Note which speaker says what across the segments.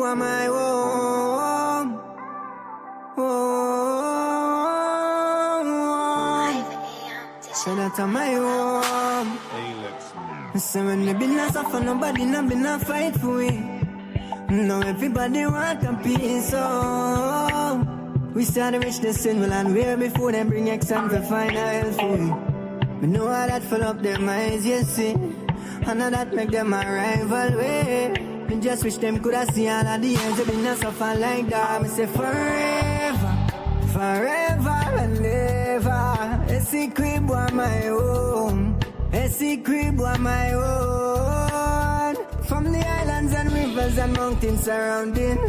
Speaker 1: boy, my home. So that's my home. So when me been a suffer, nobody not been a fight for me. Now everybody want a piece, so we start to reach the sin, well, and where before them bring exam for final for me. We know how that fill up their minds, you see. And now that make them a rival way. Me just wish them could have seen all of the years they been a suffer like that. Me say forever, forever and ever. A secret boy my own, a secret boy my own. From the islands and rivers and mountains surrounding,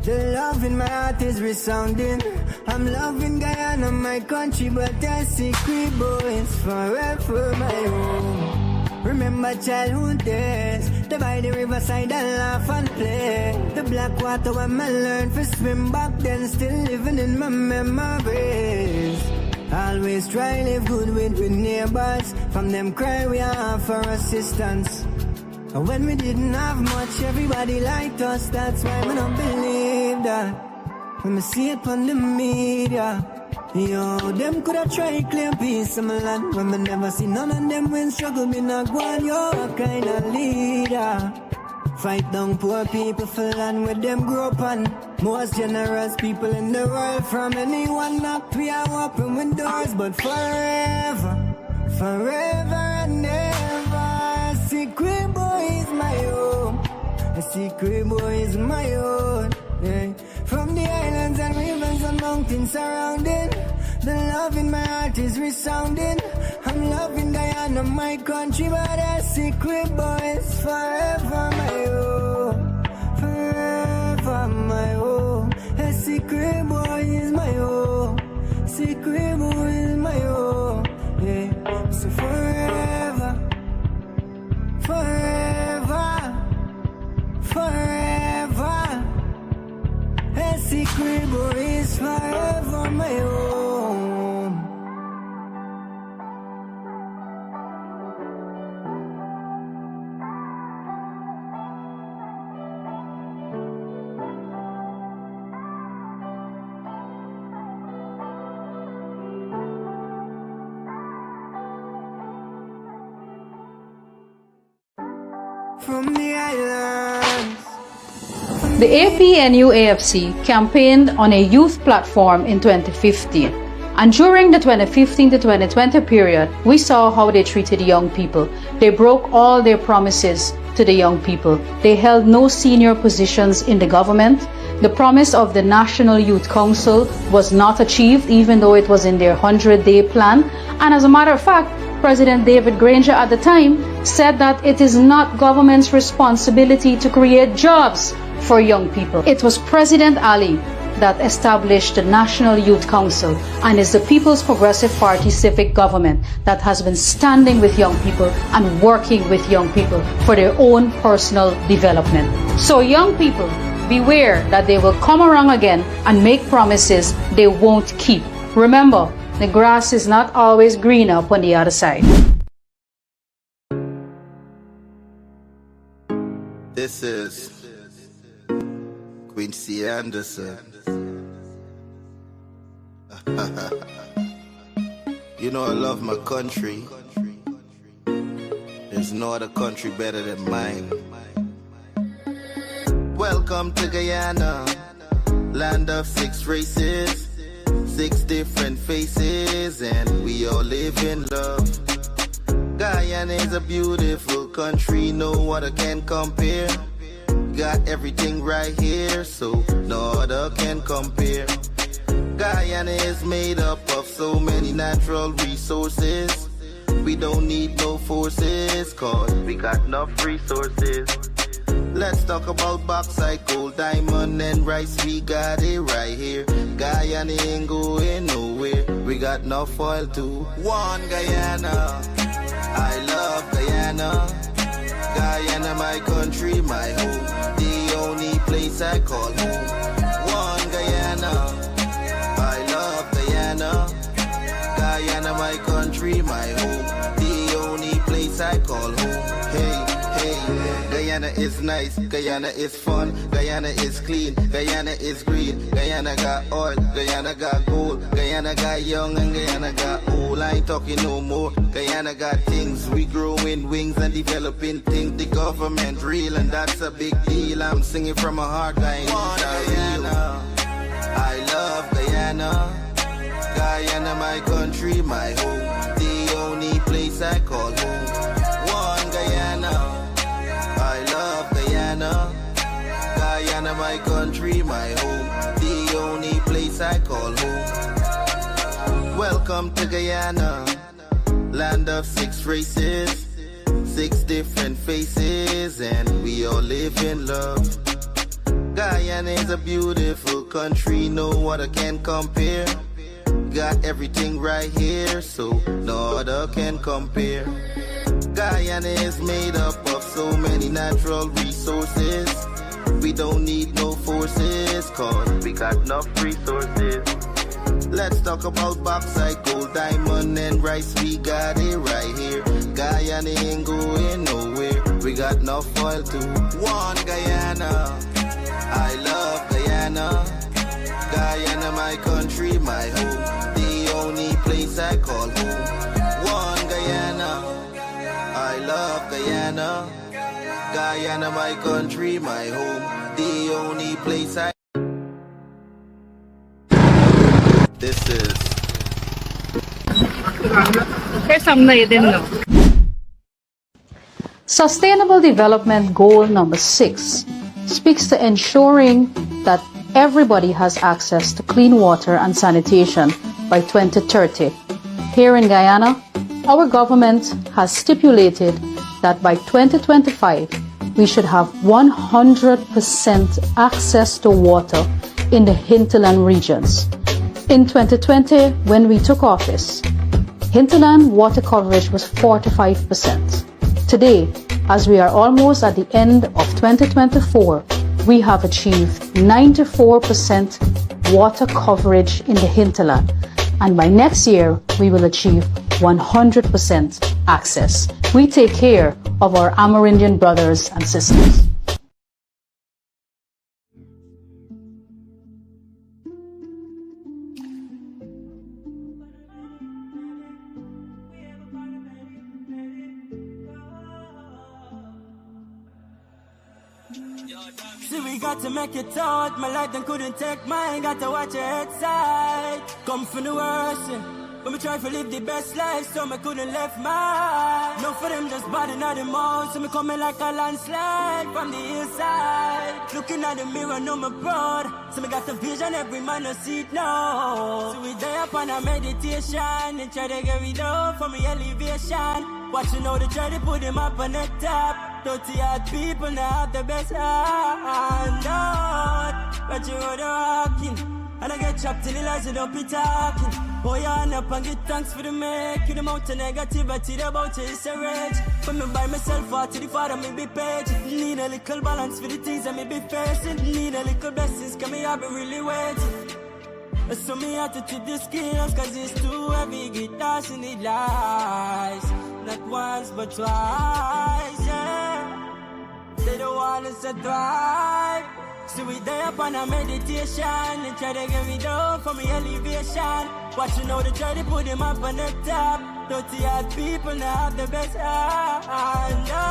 Speaker 1: the love in my heart is resounding. I'm loving Guyana, my country, but a secret boy is forever my home. Remember childhood days, the by the riverside and laugh and play. The black water when I learned to swim back then, still living in my memories. Always try live good with neighbors. From them cry we are for assistance. And when we didn't have much, everybody liked us. That's why we don't believe that. When we see it on the media, yo, them coulda tried claim peace in my land. When me never see none of them when struggle me not go on. Yo, a kind of leader. Fight down poor people for land where them grow up on. Most generous people in the world. From anyone knocked we are open with doors. But forever, forever and ever, a secret boy is my own. A secret boy is my own, yeah. From the islands and rivers and mountains surrounding, the love in my heart is resounding. I'm loving Guyana, my country, but a secret boy is forever my own. Forever my own. A secret boy is my own. Secret boy is my own, yeah. So forever, forever, forever. A secret boy is forever my own. From the islands.
Speaker 2: The APNU-AFC campaigned on a youth platform in 2015, and during the 2015 to 2020 period, we saw how they treated young people. They broke all their promises to the young people. They held no senior positions in the government. The promise of the National Youth Council was not achieved, even though it was in their 100-day plan. And as a matter of fact, President David Granger at the time said that it is not government's responsibility to create jobs for young people. It was President Ali that established the National Youth Council and is the People's Progressive Party civic government that has been standing with young people and working with young people for their own personal development. So young people, beware that they will come around again and make promises they won't keep. Remember, the grass is not always green up on the other side.
Speaker 3: This is Quincy Anderson. You know I love my country. There's no other country better than mine. Welcome to Guyana, land of 6 races, 6 different faces, and we all live in love. Guyana is a beautiful country, no other can compare. Got everything right here, so no other can compare. Guyana is made up of so many natural resources. We don't need no forces, cause we got enough resources. Let's talk about bauxite, gold, diamond, and rice. We got it right here. Guyana ain't going nowhere. We got enough oil too. One Guyana, I love Guyana. Guyana, my country, my home. The only place I call home. One Guyana, I love Guyana. Guyana, my country, my home. The only place I call home. Hey, hey, Guyana is nice, Guyana is fun, Guyana is clean, Guyana is green, Guyana got oil, Guyana got gold, Guyana got young and Guyana got old. I ain't talking no more. Guyana got things, we growing wings and developing things. The government real and that's a big deal. I'm singing from my heart, Guyana. I love Guyana. Guyana, my country, my home. The only place I call home. One Guyana. I love Guyana. Guyana, my country, my home. The only place I call home. Welcome to Guyana, land of 6 races, 6 different faces, and we all live in love. Guyana is a beautiful country, no other can compare. Got everything right here, so no other can compare. Guyana is made up of so many natural resources. We don't need no forces, cause we got enough resources. Let's talk about bauxite, gold, diamond, and rice. We got it right here. Guyana ain't going nowhere. We got enough oil to one Guyana. I love Guyana. Guyana, my country, my home. The only place I call home. One Guyana. I love Guyana. Guyana, my country, my home. The only place I. This is.
Speaker 4: There's some Linden, no?
Speaker 2: Sustainable Development Goal number 6 speaks to ensuring that everybody has access to clean water and sanitation by 2030. Here in Guyana, our government has stipulated that by 2025, we should have 100% access to water in the hinterland regions. In 2020, when we took office, hinterland water coverage was 45%. Today, as we are almost at the end of 2024, we have achieved 94% water coverage in the hinterland. And by next year, we will achieve 100% access. We take care of our Amerindian brothers and sisters.
Speaker 1: See, we got to make it out. My life then couldn't take mine. Got to watch your head side. Come from the worst, yeah. But me try to live the best life, so me couldn't left mine. No for them just body not the most. So me coming like a landslide from the hillside. Looking at the mirror, know me proud. So me got the vision, every man no see it now. So we there up on a meditation and try to get rid of from me elevation. Watching how they try to put him up on the top. 30-odd people now have the best handout. But you are walking, and I get trapped in the lies, you don't be talking. Boy, on up and get thanks for the make. The amount of negativity about you is a rage. When me by myself out to the Father, me be paid. Need a little balance for the things I may be facing. Need a little blessings, cause me have been really waiting. So me have to treat the skills, cause it's too heavy. Get lost in the lies. Not once but twice, yeah. They don't want us to thrive. So we there up on a meditation and try to get me down from me elevation. Watching how they try to put him up on the top. 30-odd people now have the best handout.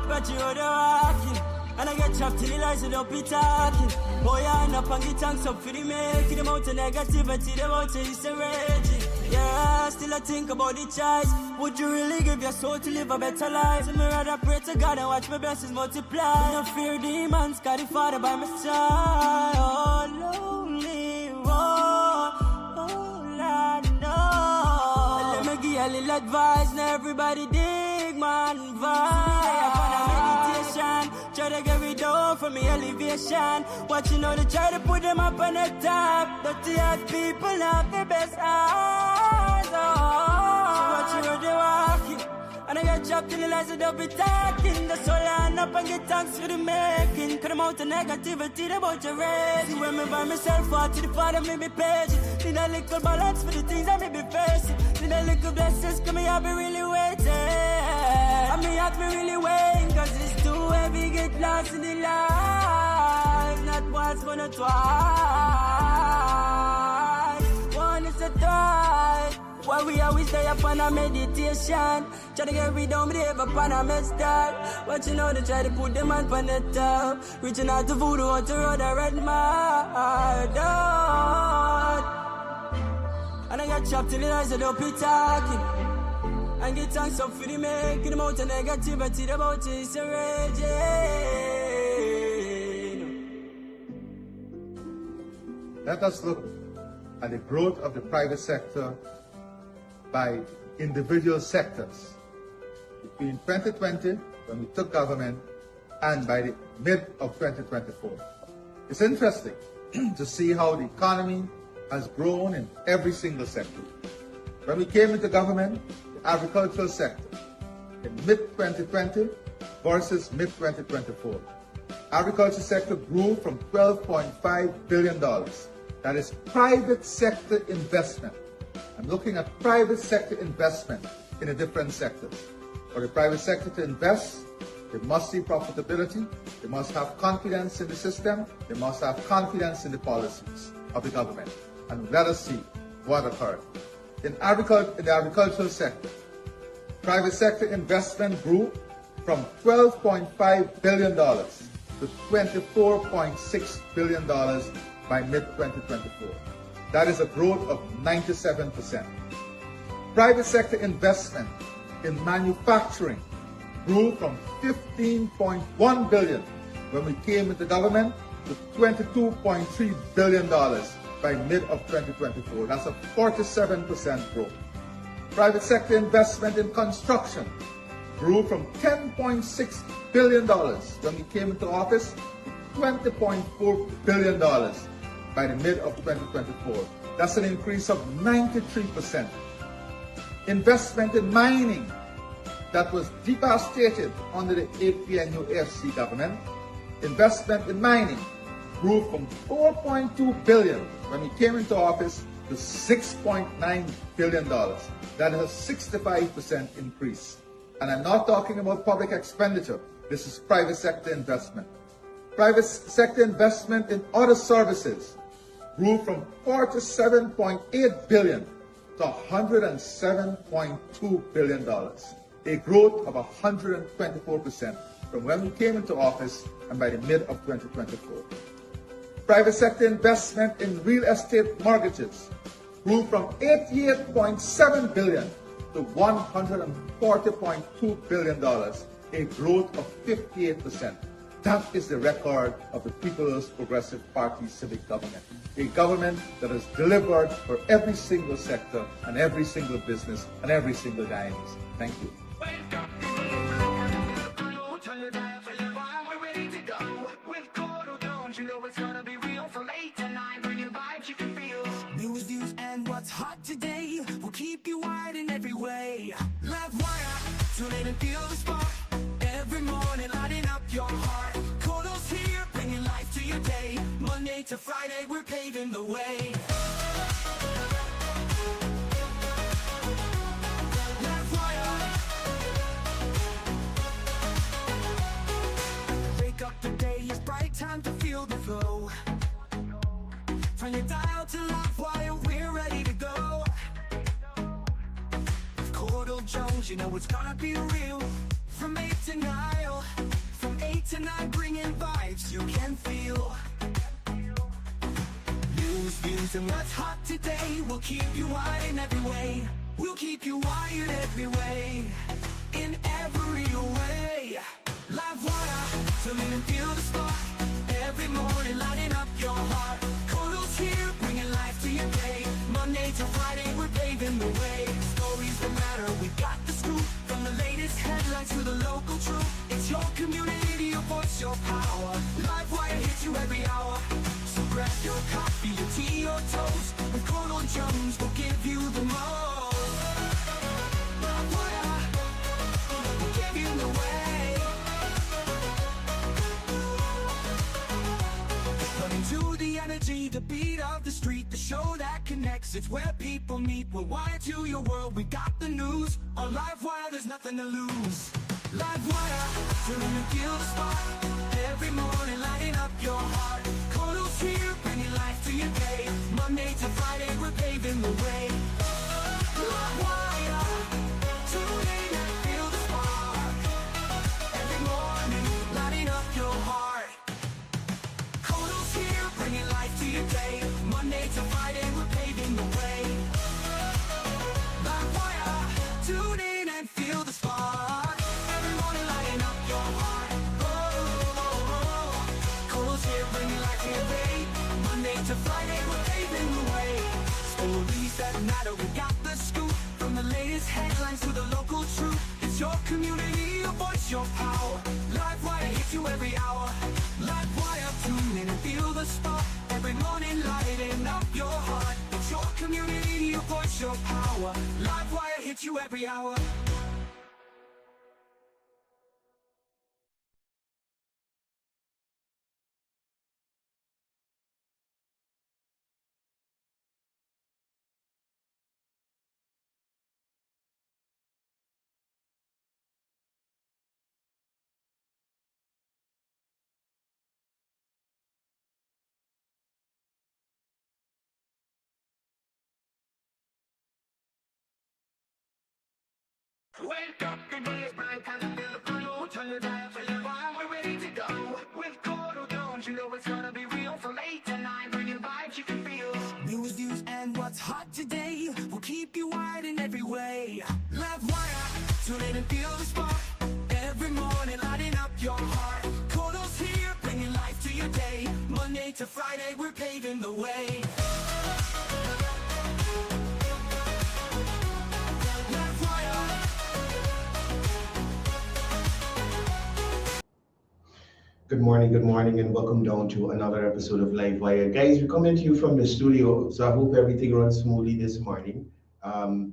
Speaker 1: But you are walking, and I get trapped in the lies and don't be talking. Boy, on up and get thanks up for the making. The amount of negativity, the amount of is raging. Yeah, still I think about the choice. Would you really give your soul to live a better life? So me rather pray to God and watch my blessings multiply. No fear demons, got the Father by my side. Oh, lonely road, oh, Lord, no. Let me give you a little advice. Now everybody dig, man, vibe. Try to get rid of from me elevation. Watching how they try to put them up on the top. 30-odd people have the best eyes. Oh, so watch you how they walking, and I get trapped in the lies and don't be talking. That's all I end up and get thanks for the making. Cause I'm out of negativity about your race. See when me by myself out to the Father, me be patient. Need a little balance for the things I may be facing. Need a little blessings, cause me have been really waiting. And me have me really waiting, cause it's too where we get lost in the life. Not once but not twice. One is a thought. Why we always stay upon a meditation. Try to get rid of me upon a messed up. Watching how they try to put them on the top. Reaching out to voodoo on to road a red mud. And I got chopped in the eyes of the be talking. And get thanks up for the making them out of negativity. The boat is raging.
Speaker 5: Let us look at the growth of the private sector by individual sectors between 2020, when we took government, and by the mid of 2024. It's interesting to see how the economy has grown in every single sector. When we came into government, the agricultural sector in mid-2020 versus mid-2024. Agriculture sector grew from $12.5 billion. That is private sector investment. I'm looking at private sector investment in the different sectors. For the private sector to invest, they must see profitability, they must have confidence in the system, they must have confidence in the policies of the government. And let us see what occurred. In the agricultural sector, private sector investment grew from $12.5 billion to $24.6 billion by mid-2024. That is a growth of 97%. Private sector investment in manufacturing grew from $15.1 billion when we came into government to $22.3 billion by mid of 2024. That's a 47% growth. Private sector investment in construction grew from $10.6 billion when we came into office to $20.4 billion by the mid of 2024. That's an increase of 93%. Investment in mining that was devastated under the APNU-AFC government. Investment in mining grew from $4.2 billion when we came into office to $6.9 billion. That is a 65% increase. And I'm not talking about public expenditure. This is private sector investment. Private sector investment in other services grew from $47.8 billion to $107.2 billion, a growth of 124% from when we came into office and by the mid of 2024. Private sector investment in real estate mortgages grew from $88.7 billion to $140.2 billion, a growth of 58%. That is the record of the People's Progressive Party civic government. A government that has delivered for every single sector and every single business and every single diocese. Thank you.
Speaker 1: News, views, and what's hot today will keep you wired in every way. Livewire, tune in and feel the spark. Every morning, lighting up your heart. Courdel's here, bringing life to your day. Monday to Friday, we're paving the way. Livewire. Wake up, the day is bright, time to feel the flow. Turn your dial to Livewire, we're ready to go. With Courdel Jones, you know it's gonna be real. From 8 to 9, from 8 to 9, bringing vibes you can feel. News, views, and what's hot today will keep you wired in every way. We'll keep you wired every way, in every way. Livewire, so let it feel the spark. Every morning, lighting up your heart. Courdel's here, bringing life to your day. Monday to Friday, we're paving the way. Stories that matter, we got the scoop. From the latest headlines to the local truth, it's your community, your voice, your power. Livewire hits you every hour. So grab your coffee, your tea, your toast. With Courdel Jones, we'll give you the most. Livewire, we'll give you the way. Running to the energy, the beat of the street, the show that connects. It's where people meet. We're wired to your world, we got the news. On Livewire, there's nothing to lose. Livewire, tune in and feel the spark. Every morning lighting up your heart. Courdel's here, bringing life to your day. Monday to Friday, we're paving the way. Livewire, tune in and feel the spark. Every morning lighting up your heart. Courdel's here, bringing life to your day. Monday to Friday, we're paving the way. Livewire, tune in and feel the spark. Every morning lighting up your heart. Courdel's here, bringing life to your day. Monday to Friday, we're paving the way. Stories that matter, we got the scoop. From the latest headlines to the local truth. It's your community, your voice, your power. Livewire hits you every hour. Livewire, tune in and feel the spark. Every morning lighting up your heart. It's your community, your voice, your power. Livewire hits you every hour. Wake up, the day is bright, time to feel the flow. Turn your dial to your vibe, we're ready to go. With Courdel Jones, you know it's gonna be real. From 8 to 9, bringing vibes you can feel. News, views, and what's hot today will keep you wired in every way. Livewire, tune in and feel the spark. Every morning lighting up your heart. Courdel's here, bringing life to your day. Monday to Friday, we're paving the way.
Speaker 6: Good morning, and welcome down to another episode of Livewire. Guys, we're coming to you from the studio, so I hope everything runs smoothly this morning.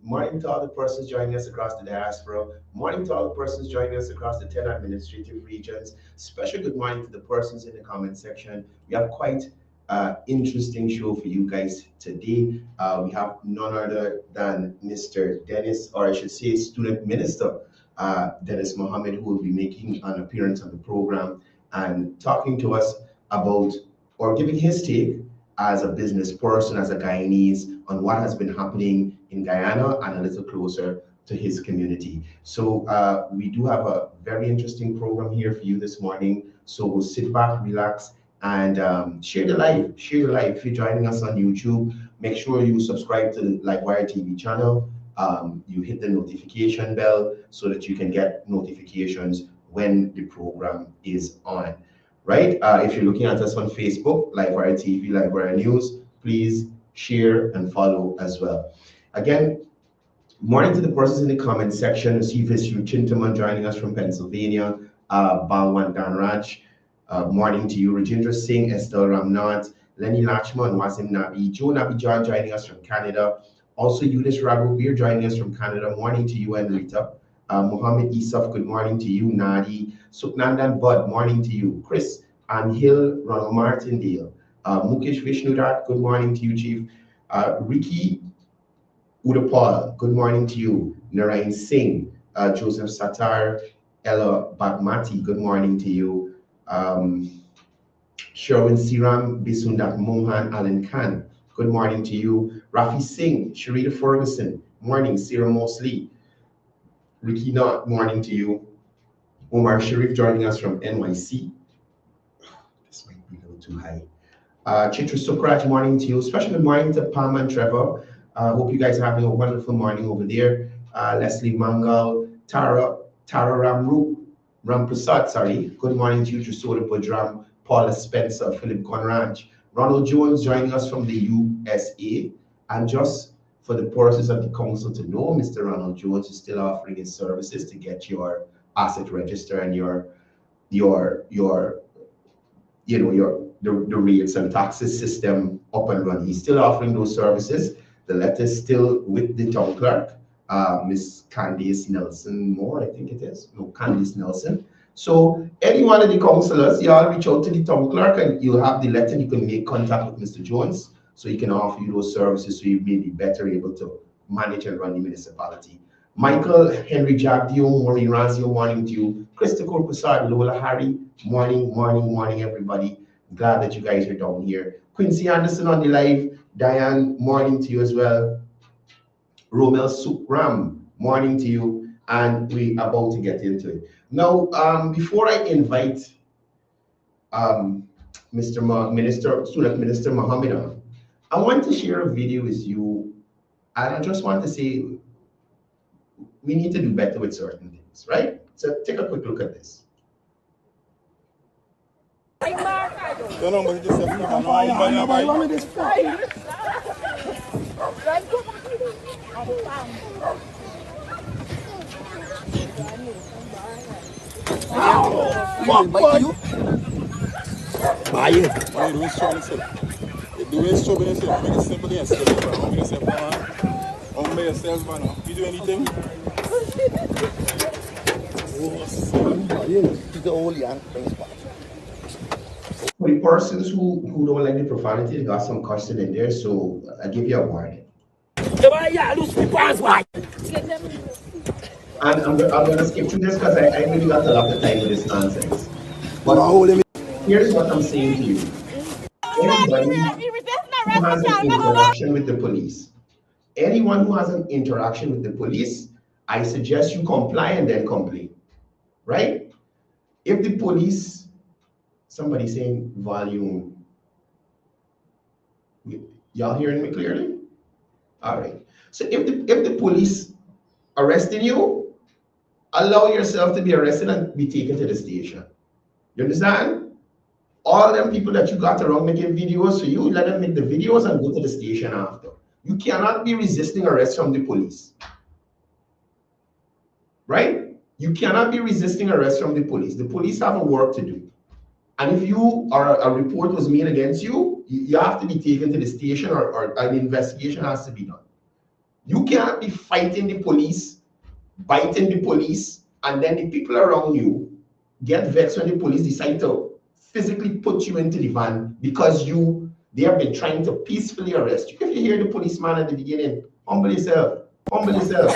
Speaker 6: Morning to all the persons joining us across the diaspora. Morning to all the persons joining us across the 10 administrative regions. Special good morning to the persons in the comment section. We have quite an interesting show for you guys today. We have none other than Mr. Dennis, or I should say Student Minister Dennis Mohammed, who will be making an appearance on the program and talking to us about, or giving his take as a business person, as a Guyanese, on what has been happening in Guyana and a little closer to his community. So we do have a very interesting program here for you this morning. So we'll sit back, relax, and share the live. Share the live. If you're joining us on YouTube, make sure you subscribe to the Livewire TV channel. You hit the notification bell so that you can get notifications when the program is on, right? If you're looking at us on Facebook, Livewire TV, Livewire News, please share and follow as well. Again, morning to the persons in the comment section. See if it's you, Chintaman, joining us from Pennsylvania, Balwan Danraj. Morning to you, Rajendra Singh, Estelle Ramnath, Lenny Lachman, Wasim Nabi, Joe Nabi John joining us from Canada. Also, Eunice Raghuvir joining us from Canada. Morning to you and Rita. Mohammed Isaf, good morning to you. Nadi, Suknandan Bud, morning to you. Chris Anhil, Ronald Martindale. Mukesh Vishnudat, good morning to you, Chief. Ricky Udapal, good morning to you. Narayan Singh, Joseph Satar, Ella Bagmati, good morning to you. Sherwin Siram, Bisundak Mohan Alan Khan, good morning to you. Rafi Singh, Sharita Ferguson, morning. Sarah Mosley, Ricky Knott, morning to you. Omar Sharif joining us from NYC. This might be a little too high. Chitra Sukraj, morning to you. Special good morning to Pam and Trevor. Hope you guys are having a wonderful morning over there. Leslie Mangal, Tara Ramprasad, sorry. Good morning to you, Jasoda Budram, Paula Spencer, Philip Conrad. Ronald Jones joining us from the USA. And just for the purposes of the council to know, Mr. Ronald Jones is still offering his services to get your asset register and your the rates and taxes system up and running. He's still offering those services. The letter is still with the town clerk, Miss Candice Nelson Moore, I think it is. No, Candice Nelson. So any one of the councillors, y'all reach out to the town clerk and you'll have the letter. You can make contact with Mr. Jones so he can offer you those services so you may be better able to manage and run the municipality. Michael Henry Jagdio, Maureen Razio, morning to you. Christopher Prasad, Lola Harry, morning, everybody. Glad that you guys are down here. Quincy Anderson on the live. Diane, morning to you as well. Romel Sukram, morning to you. And we are about to get into it. Now, before I invite Student Minister Mohammed on, I want to share a video with you. And I just want to say, we need to do better with certain things, right? So take a quick look at this.
Speaker 7: You do anything?
Speaker 6: For the persons who don't like the profanity, they got some caution in there, so I give you a warning. And I'm going to skip through this because I really got a lot of time with this nonsense. But here's what I'm saying to you. Anybody who has an interaction with the police, anyone who has an interaction with the police, I suggest you comply and then complain, right? If the police, somebody saying volume, y'all hearing me clearly? All right. So if the police arresting you, allow yourself to be arrested and be taken to the station. You understand? All them people that you got around making videos, so you let them make the videos and go to the station after. You cannot be resisting arrest from the police. Right? You cannot be resisting arrest from the police. The police have a work to do. And if a report was made against you, you have to be taken to the station or an investigation has to be done. You cannot be fighting the police, biting the police, and then the people around you get vexed when the police decide to physically put you into the van because they have been trying to peacefully arrest you. If you hear the policeman at the beginning, humble yourself, humble yourself.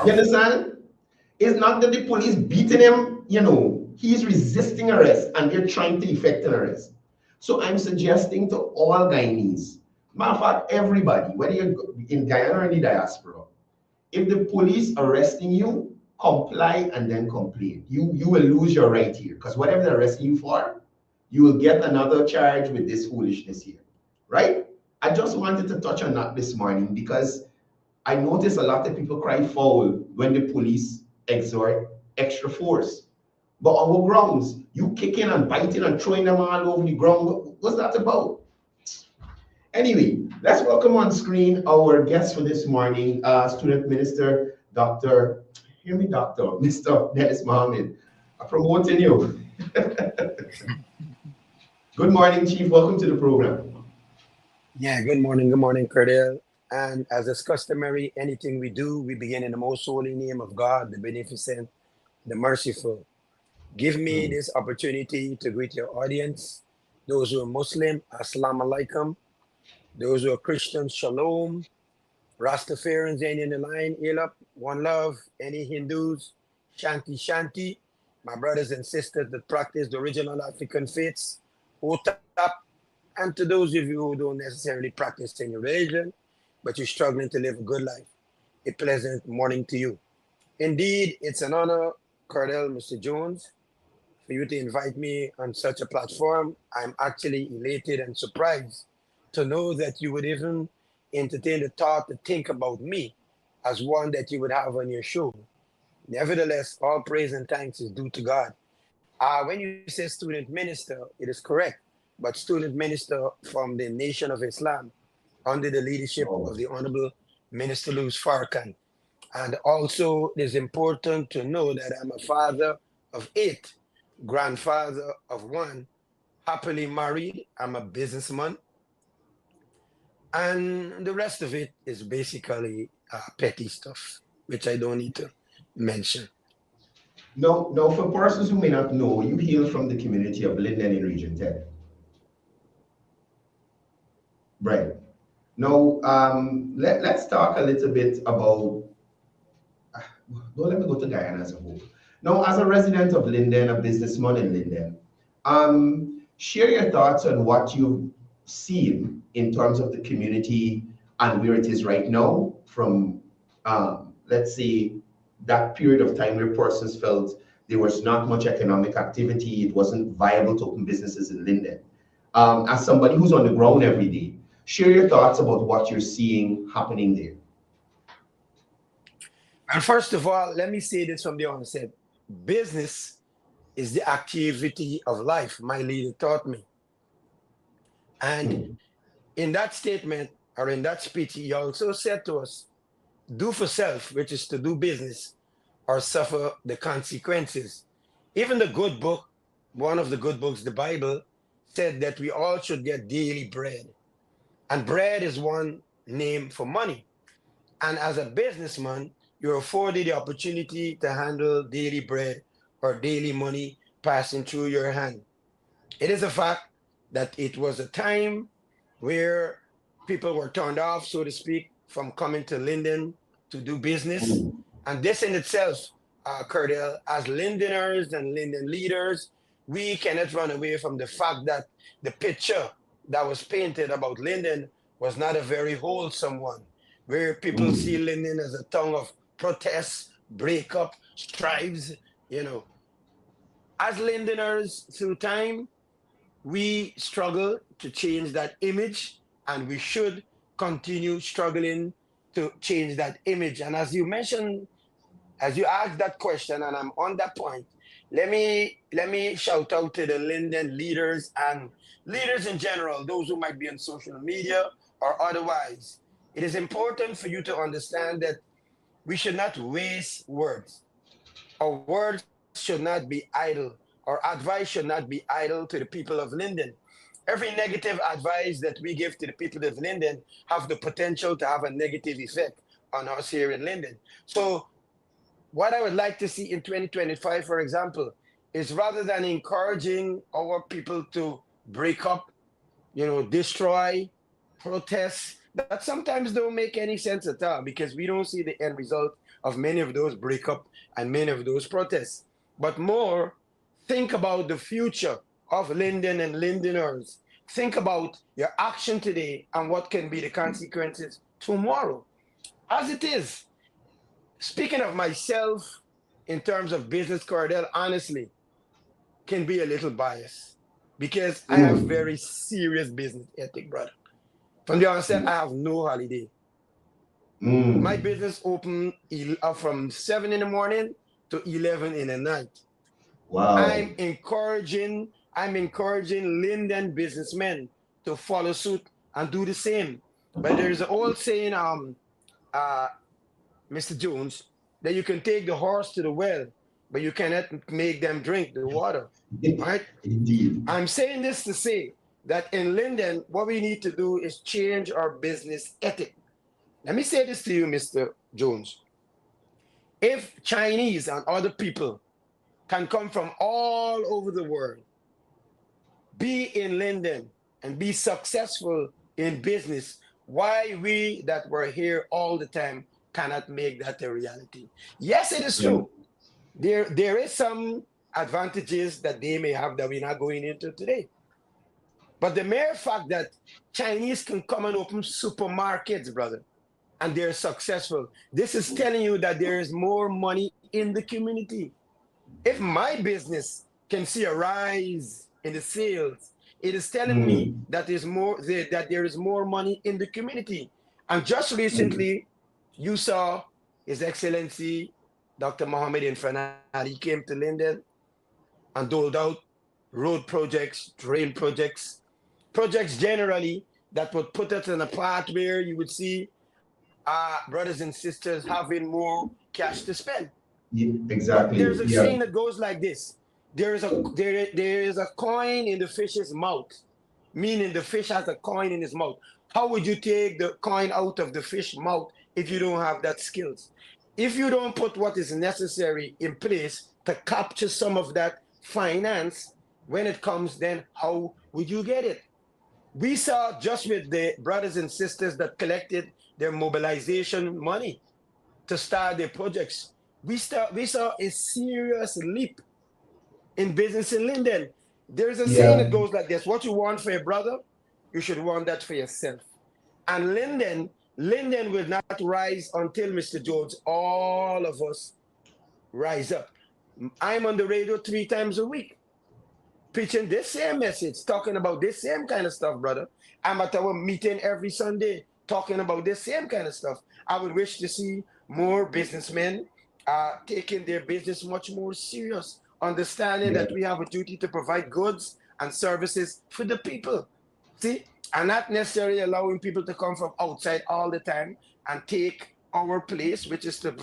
Speaker 6: You understand? It's not that the police beating him, he's resisting arrest and they're trying to effect an arrest. So I'm suggesting to all Guyanese, matter of fact, everybody, whether you're in Guyana or in the diaspora, if the police arresting you, comply and then complain. You will lose your right here because whatever they're arresting you for, you will get another charge with this foolishness here, right? I just wanted to touch on that this morning because I noticed a lot of people cry foul when the police exert extra force. But on what grounds? You kicking and biting and throwing them all over the ground. What's that about? Anyway, let's welcome on screen our guest for this morning, Student Minister, Mr. Dennis Mohammed. I'm promoting you. Good morning, Chief. Welcome to the program.
Speaker 8: Yeah, good morning, Courdel. And as is customary, anything we do, we begin in the most holy name of God, the beneficent, the merciful. Give me this opportunity to greet your audience. Those who are Muslim, Assalamu alaikum. Those who are Christians, Shalom. Rastafarians, any in the line, Ilap, one love. Any Hindus, Shanti Shanti. My brothers and sisters that practice the original African faiths, Otap. And to those of you who don't necessarily practice any religion, but you're struggling to live a good life, a pleasant morning to you. Indeed, it's an honor, Courdel, Mr. Jones, for you to invite me on such a platform. I'm actually elated and surprised to know that you would even entertain the thought to think about me as one that you would have on your show. Nevertheless, all praise and thanks is due to God. When you say student minister, it is correct, but student minister from the Nation of Islam under the leadership of the Honorable Minister Louis Farrakhan. And also, it is important to know that I'm a father of 8, grandfather of 1, happily married. I'm a businessman. And the rest of it is basically petty stuff, which I don't need to mention.
Speaker 6: No, for persons who may not know, you hail from the community of Linden in Region 10. Right. Now, let's talk a little bit about, well, let me go to Guyana as a whole. Now, as a resident of Linden, a businessman in Linden, share your thoughts on what you've seen in terms of the community and where it is right now from, let's say, that period of time where persons felt there was not much economic activity, it wasn't viable to open businesses in Linden. As somebody who's on the ground every day, share your thoughts about what you're seeing happening there.
Speaker 8: And first of all, let me say this from the onset. Business is the activity of life, my leader taught me. And in that statement, or in that speech, he also said to us, do for self, which is to do business, or suffer the consequences. Even the good book, one of the good books, the Bible, said that we all should get daily bread. And bread is one name for money. And as a businessman, you're afforded the opportunity to handle daily bread or daily money passing through your hand. It is a fact that it was a time where people were turned off, so to speak, from coming to Linden to do business. And this in itself, Courdel, as Lindeners and Linden leaders, we cannot run away from the fact that the picture that was painted about Linden was not a very wholesome one, where people see Linden as a tongue of protests, breakup, strives, you know. As Lindeners through time, we struggle to change that image, and we should continue struggling to change that image. And as you mentioned, as you asked that question, and I'm on that point, let me shout out to the Linden leaders and leaders in general, those who might be on social media or otherwise. It is important for you to understand that we should not waste words. Our words should not be idle. Our advice should not be idle to the people of Linden. Every negative advice that we give to the people of Linden have the potential to have a negative effect on us here in Linden. So what I would like to see in 2025, for example, is rather than encouraging our people to break up, destroy, protest, that sometimes don't make any sense at all because we don't see the end result of many of those breakup and many of those protests. But more, think about the future of Linden and Lindeners. Think about your action today and what can be the consequences tomorrow. As it is, speaking of myself in terms of business, Courdel, honestly, can be a little biased because I have very serious business ethic, brother. From the onset, I have no holiday. My business open from 7 in the morning to 11 in the night.
Speaker 6: Wow.
Speaker 8: I'm encouraging Linden businessmen to follow suit and do the same. But there's an old saying, Mr. Jones, that you can take the horse to the well, but you cannot make them drink the water, right?
Speaker 6: Indeed.
Speaker 8: I'm saying this to say that in Linden, what we need to do is change our business ethic. Let me say this to you, Mr. Jones. If Chinese and other people can come from all over the world, be in Linden, and be successful in business, why we that were here all the time cannot make that a reality? Yes, it is true. There is some advantages that they may have that we're not going into today. But the mere fact that Chinese can come and open supermarkets, brother, and they're successful, this is telling you that there is more money in the community. If my business can see a rise in the sales, it is telling me that there is more money in the community. And just recently, you saw His Excellency Dr. Mohammed Infanadi came to Linden and doled out road projects, drain projects, projects generally that would put us in a path where you would see brothers and sisters having more cash to spend.
Speaker 6: Yeah, exactly.
Speaker 8: But there's a saying that goes like this. There is a coin in the fish's mouth, meaning the fish has a coin in his mouth. How would you take the coin out of the fish's mouth if you don't have that skills? If you don't put what is necessary in place to capture some of that finance, when it comes, then how would you get it? We saw just with the brothers and sisters that collected their mobilization money to start their projects. We saw a serious leap in business in Linden. There's a saying that goes like this: what you want for your brother, you should want that for yourself. And Linden will not rise until, Mr. Jones, all of us rise up. I'm on the radio 3 times a week, preaching this same message, talking about this same kind of stuff, brother. I'm at our meeting every Sunday, talking about this same kind of stuff. I would wish to see more businessmen taking their business much more serious, understanding that we have a duty to provide goods and services for the people. See? And not necessarily allowing people to come from outside all the time and take our place, which is to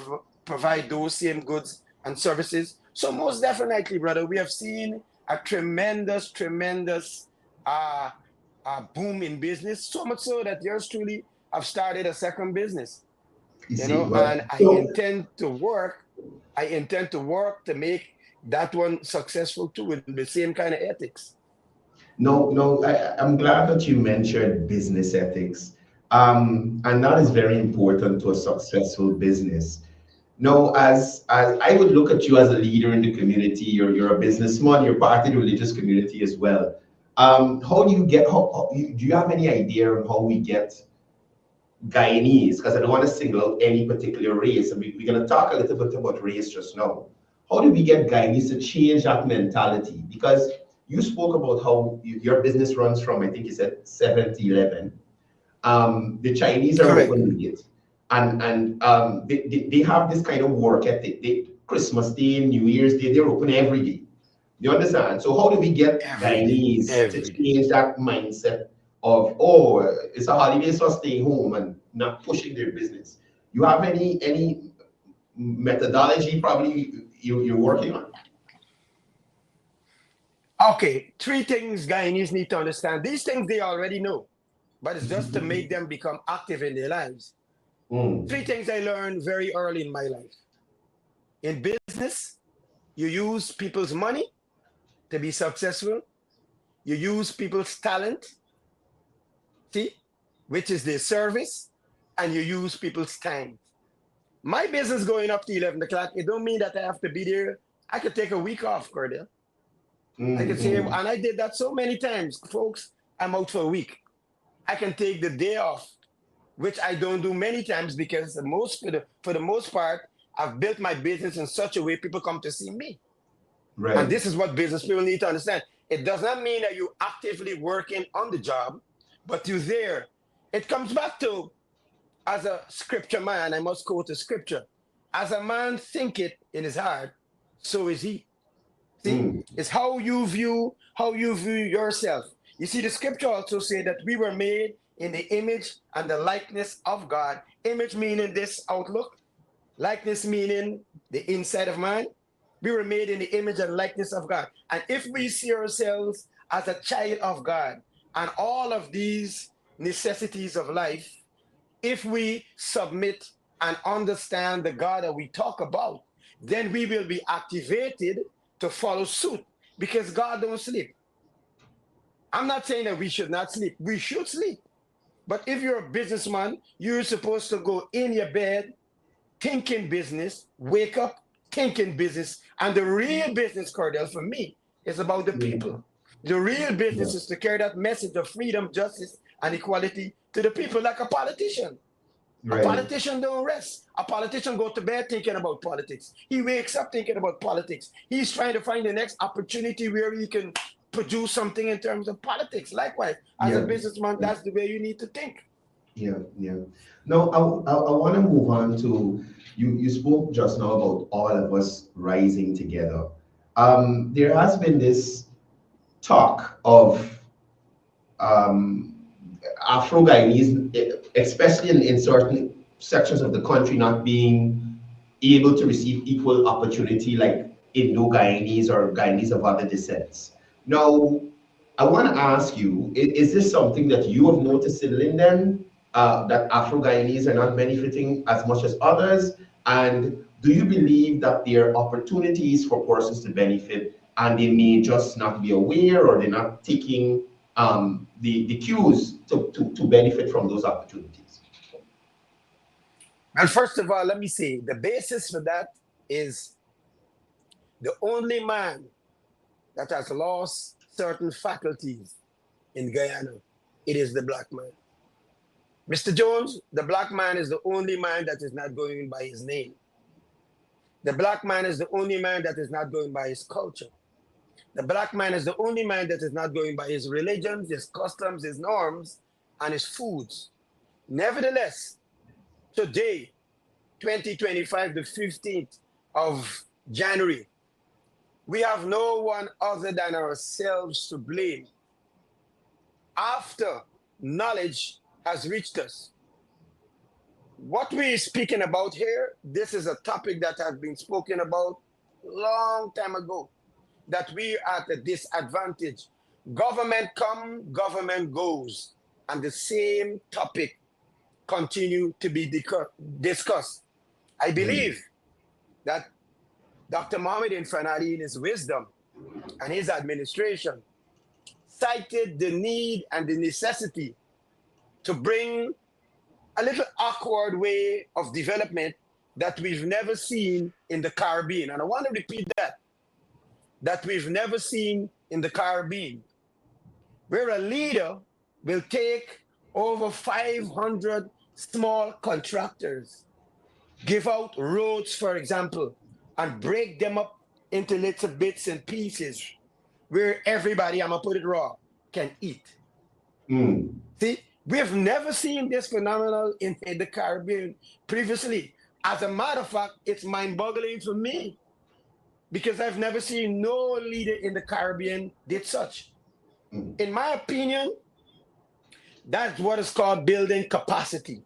Speaker 8: provide those same goods and services. So most definitely, brother, we have seen a tremendous boom in business, so much so that yours truly have started a second business. And I intend to work to make that one successful too, with the same kind of ethics.
Speaker 6: No, I'm glad that you mentioned business ethics. And that is very important to a successful business. No, as I would look at you as a leader in the community, you're a businessman, you're part of the religious community as well. How do you get, do you have any idea on how we get Guyanese? Because I don't want to single out any particular race, and we're going to talk a little bit about race just now. How do we get Guyanese to change that mentality? Because you spoke about how your business runs from, I think you said 7 to 11. The Chinese are open late, and they have this kind of work ethic. Christmas Day, New Year's Day, they're open every day. You understand? So how do we get Guyanese to change that mindset of, oh, it's a holiday, so staying home and not pushing their business? You have any methodology probably you're working on?
Speaker 8: Okay, 3 things Guyanese need to understand. These things they already know, but it's just to make them become active in their lives. 3 things I learned very early in my life. In business, you use people's money to be successful. You use people's talent, which is their service, and you use people's time. My business going up to 11 o'clock, it don't mean that I have to be there. I could take a week off, Courdel. I can say, and I did that so many times, folks. I'm out for a week. I can take the day off, which I don't do many times because for the most part, I've built my business in such a way people come to see me. Right. And this is what business people need to understand. It does not mean that you're actively working on the job, but you're there. It comes back to, as a scripture man, I must quote the scripture. As a man thinketh in his heart, so is he. See, it's how you view yourself. You see, the scripture also say that we were made in the image and the likeness of God. Image meaning this outlook, likeness meaning the inside of man. We were made in the image and likeness of God. And if we see ourselves as a child of God and all of these necessities of life, if we submit and understand the God that we talk about, then we will be activated to follow suit, because God don't sleep. I'm not saying that we should not sleep. We should sleep. But if you're a businessman, you're supposed to go in your bed thinking business, wake up thinking business. And the real business, Courdel, for me, is about the people. The real business is to carry that message of freedom, justice, and equality to the people, like a politician. Right. A politician don't rest. A politician go to bed thinking about politics. He wakes up thinking about politics. He's trying to find the next opportunity where he can produce something in terms of politics. Likewise, as a businessman, that's the way you need to think.
Speaker 6: Yeah. No, I want to move on to, you spoke just now about all of us rising together. There has been this talk of Afro-Guyanese, especially in certain sections of the country, not being able to receive equal opportunity like Indo-Guyanese or Guyanese of other descents. Now, I want to ask you, is this something that you have noticed in Linden, that Afro-Guyanese are not benefiting as much as others? And do you believe that there are opportunities for persons to benefit and they may just not be aware, or they're not taking the cues to benefit from those opportunities?
Speaker 8: And first of all, let me say the basis for that is the only man that has lost certain faculties in Guyana. It is the black man. Mr. Jones, the black man is the only man that is not going by his name. The black man is the only man that is not going by his culture. The black man is the only man that is not going by his religions, his customs, his norms, and his foods. Nevertheless, today, 2025, the 15th of January, we have no one other than ourselves to blame. After knowledge has reached us, what we're speaking about here, this is a topic that has been spoken about long time ago, that we are at a disadvantage. Government come, government goes, and the same topic continue to be discussed. I believe that Dr. Mohammed Infantari, in his wisdom and his administration, cited the need and the necessity to bring a little awkward way of development that we've never seen in the Caribbean. And I want to repeat that we've never seen in the Caribbean, where a leader will take over 500 small contractors, give out roads, for example, and break them up into little bits and pieces where everybody, I'm going to put it raw, can eat. See, we've never seen this phenomenon in the Caribbean previously. As a matter of fact, it's mind-boggling for me because I've never seen no leader in the Caribbean did such. In my opinion, that's what is called building capacity.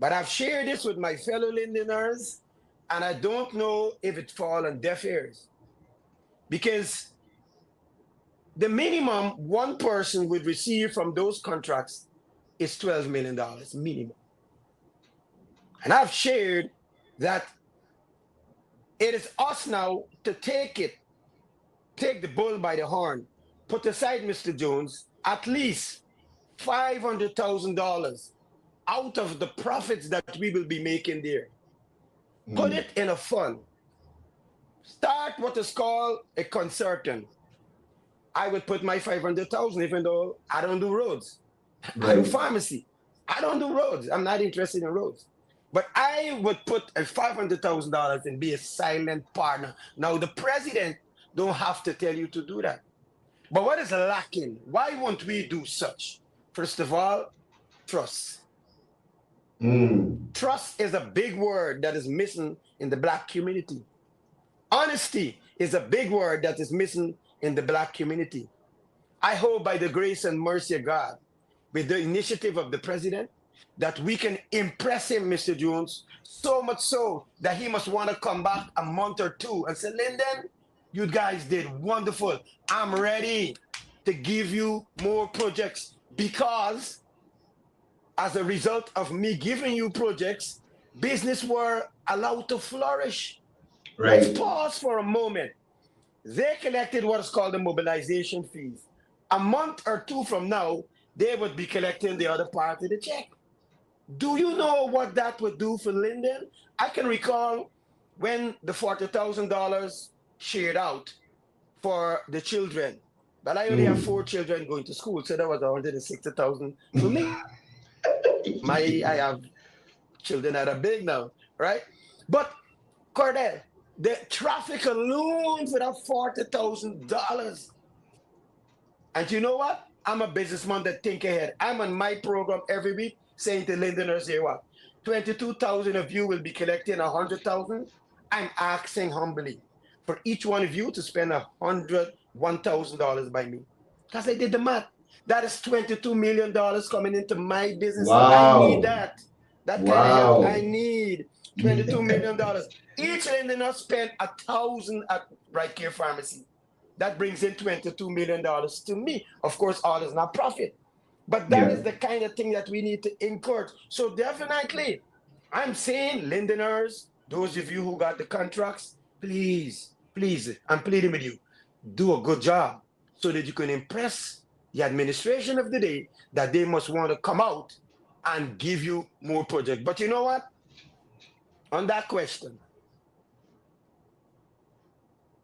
Speaker 8: But I've shared this with my fellow Lindeners, and I don't know if it falls on deaf ears. Because the minimum one person would receive from those contracts is $12 million minimum. And I've shared that it is us now to take the bull by the horn, put aside Mr. Jones, at least $500,000 out of the profits that we will be making there. Put it in a fund. Start what is called a consultant. I would put my $500,000, even though I don't do roads. I do pharmacy. I don't do roads. I'm not interested in roads. But I would put a $500,000 and be a silent partner. Now, the president don't have to tell you to do that. But what is lacking? Why won't we do such? First of all, trust. Trust is a big word that is missing in the black community. Honesty is a big word that is missing in the black community. I hope by the grace and mercy of God, with the initiative of the president, that we can impress him, Mr. Jones, so much so that he must want to come back a month or two and say, Linden, you guys did wonderful. I'm ready to give you more projects because as a result of me giving you projects, business were allowed to flourish. Let's pause for a moment. They collected what is called the mobilization fees. A month or two from now, they would be collecting the other part of the check. Do you know what that would do for Linden? I can recall when the $40,000 shared out for the children, but I only have 4 children going to school, so that was $160,000 for me. I have children that are big now, right? But Courdel, the traffic alone for that $40,000. And you know what? I'm a businessman that think ahead. I'm on my program every week saying to Lindeners here, what? 22,000 of you will be collecting 100,000. I'm asking humbly for each one of you to spend $1,000 by me. Because I did the math. That is $22 million coming into my business.
Speaker 6: Wow.
Speaker 8: I need that. That kind of help I need. $22 million. Each Lindener spend 1,000 at Right Care Pharmacy. That brings in $22 million to me. Of course, all is not profit. But that is the kind of thing that we need to encourage. So definitely, I'm saying, Lindeners, those of you who got the contracts, please, I'm pleading with you, do a good job so that you can impress the administration of the day, that they must want to come out and give you more projects. But you know what? On that question,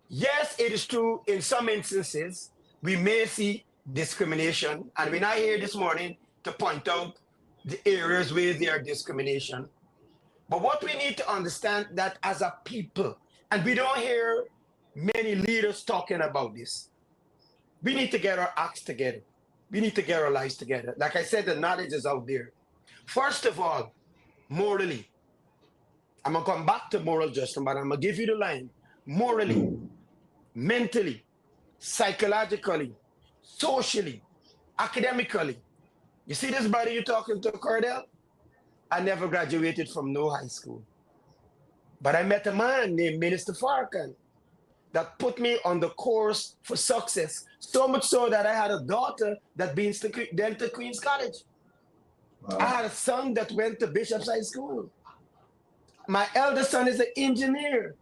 Speaker 8: yes, it is true in some instances, we may see discrimination, and we're not here this morning to point out the areas where there are discrimination. But what we need to understand that as a people, and we don't hear many leaders talking about this, we need to get our acts together. We need to get our lives together. Like I said, the knowledge is out there. First of all, morally, I'm going to come back to moral justice, but I'm going to give you the line. Morally, mentally, psychologically, socially, academically. You see this brother you're talking to, Courdel? I never graduated from no high school. But I met a man named Minister Farrakhan that put me on the course for success. So much so that I had a daughter that went to Queen's College. Wow. I had a son that went to Bishop's High School. My eldest son is an engineer,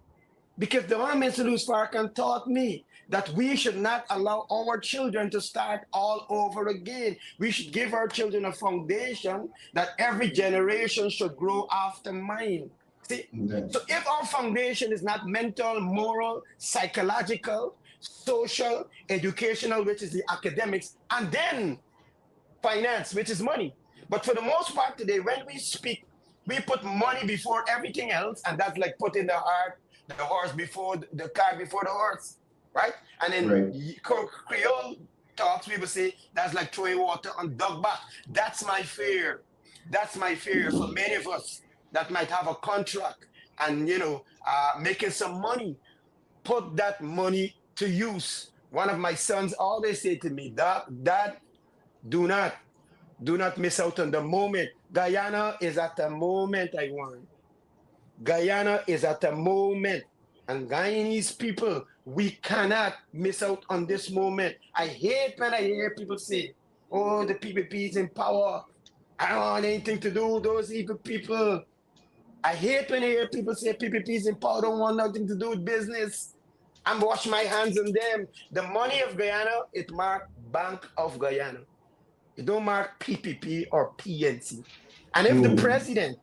Speaker 8: because the one Mr. Louis Farrakhan taught me that we should not allow our children to start all over again. We should give our children a foundation that every generation should grow after mine. See? So if our foundation is not mental, moral, psychological, social, educational, which is the academics, and then finance, which is money. But for the most part today, when we speak, we put money before everything else, and that's like putting the horse before the cart before the horse, right? And then Creole talks, we will say that's like throwing water on dog back. That's my fear. That's my fear for many of us that might have a contract and, you know, making some money. Put that money to use. One of my sons always say to me, Dad, do not miss out on the moment. Guyana is at the moment I want. Guyana is at the moment. And Guyanese people, we cannot miss out on this moment. I hate when I hear people say, oh, the PPP is in power. I don't want anything to do with those evil people. I hate when I hear people say PPP is in power, don't want nothing to do with business. I'm wash my hands on them. The money of Guyana, it marked Bank of Guyana. It don't mark PPP or PNC. And if the president,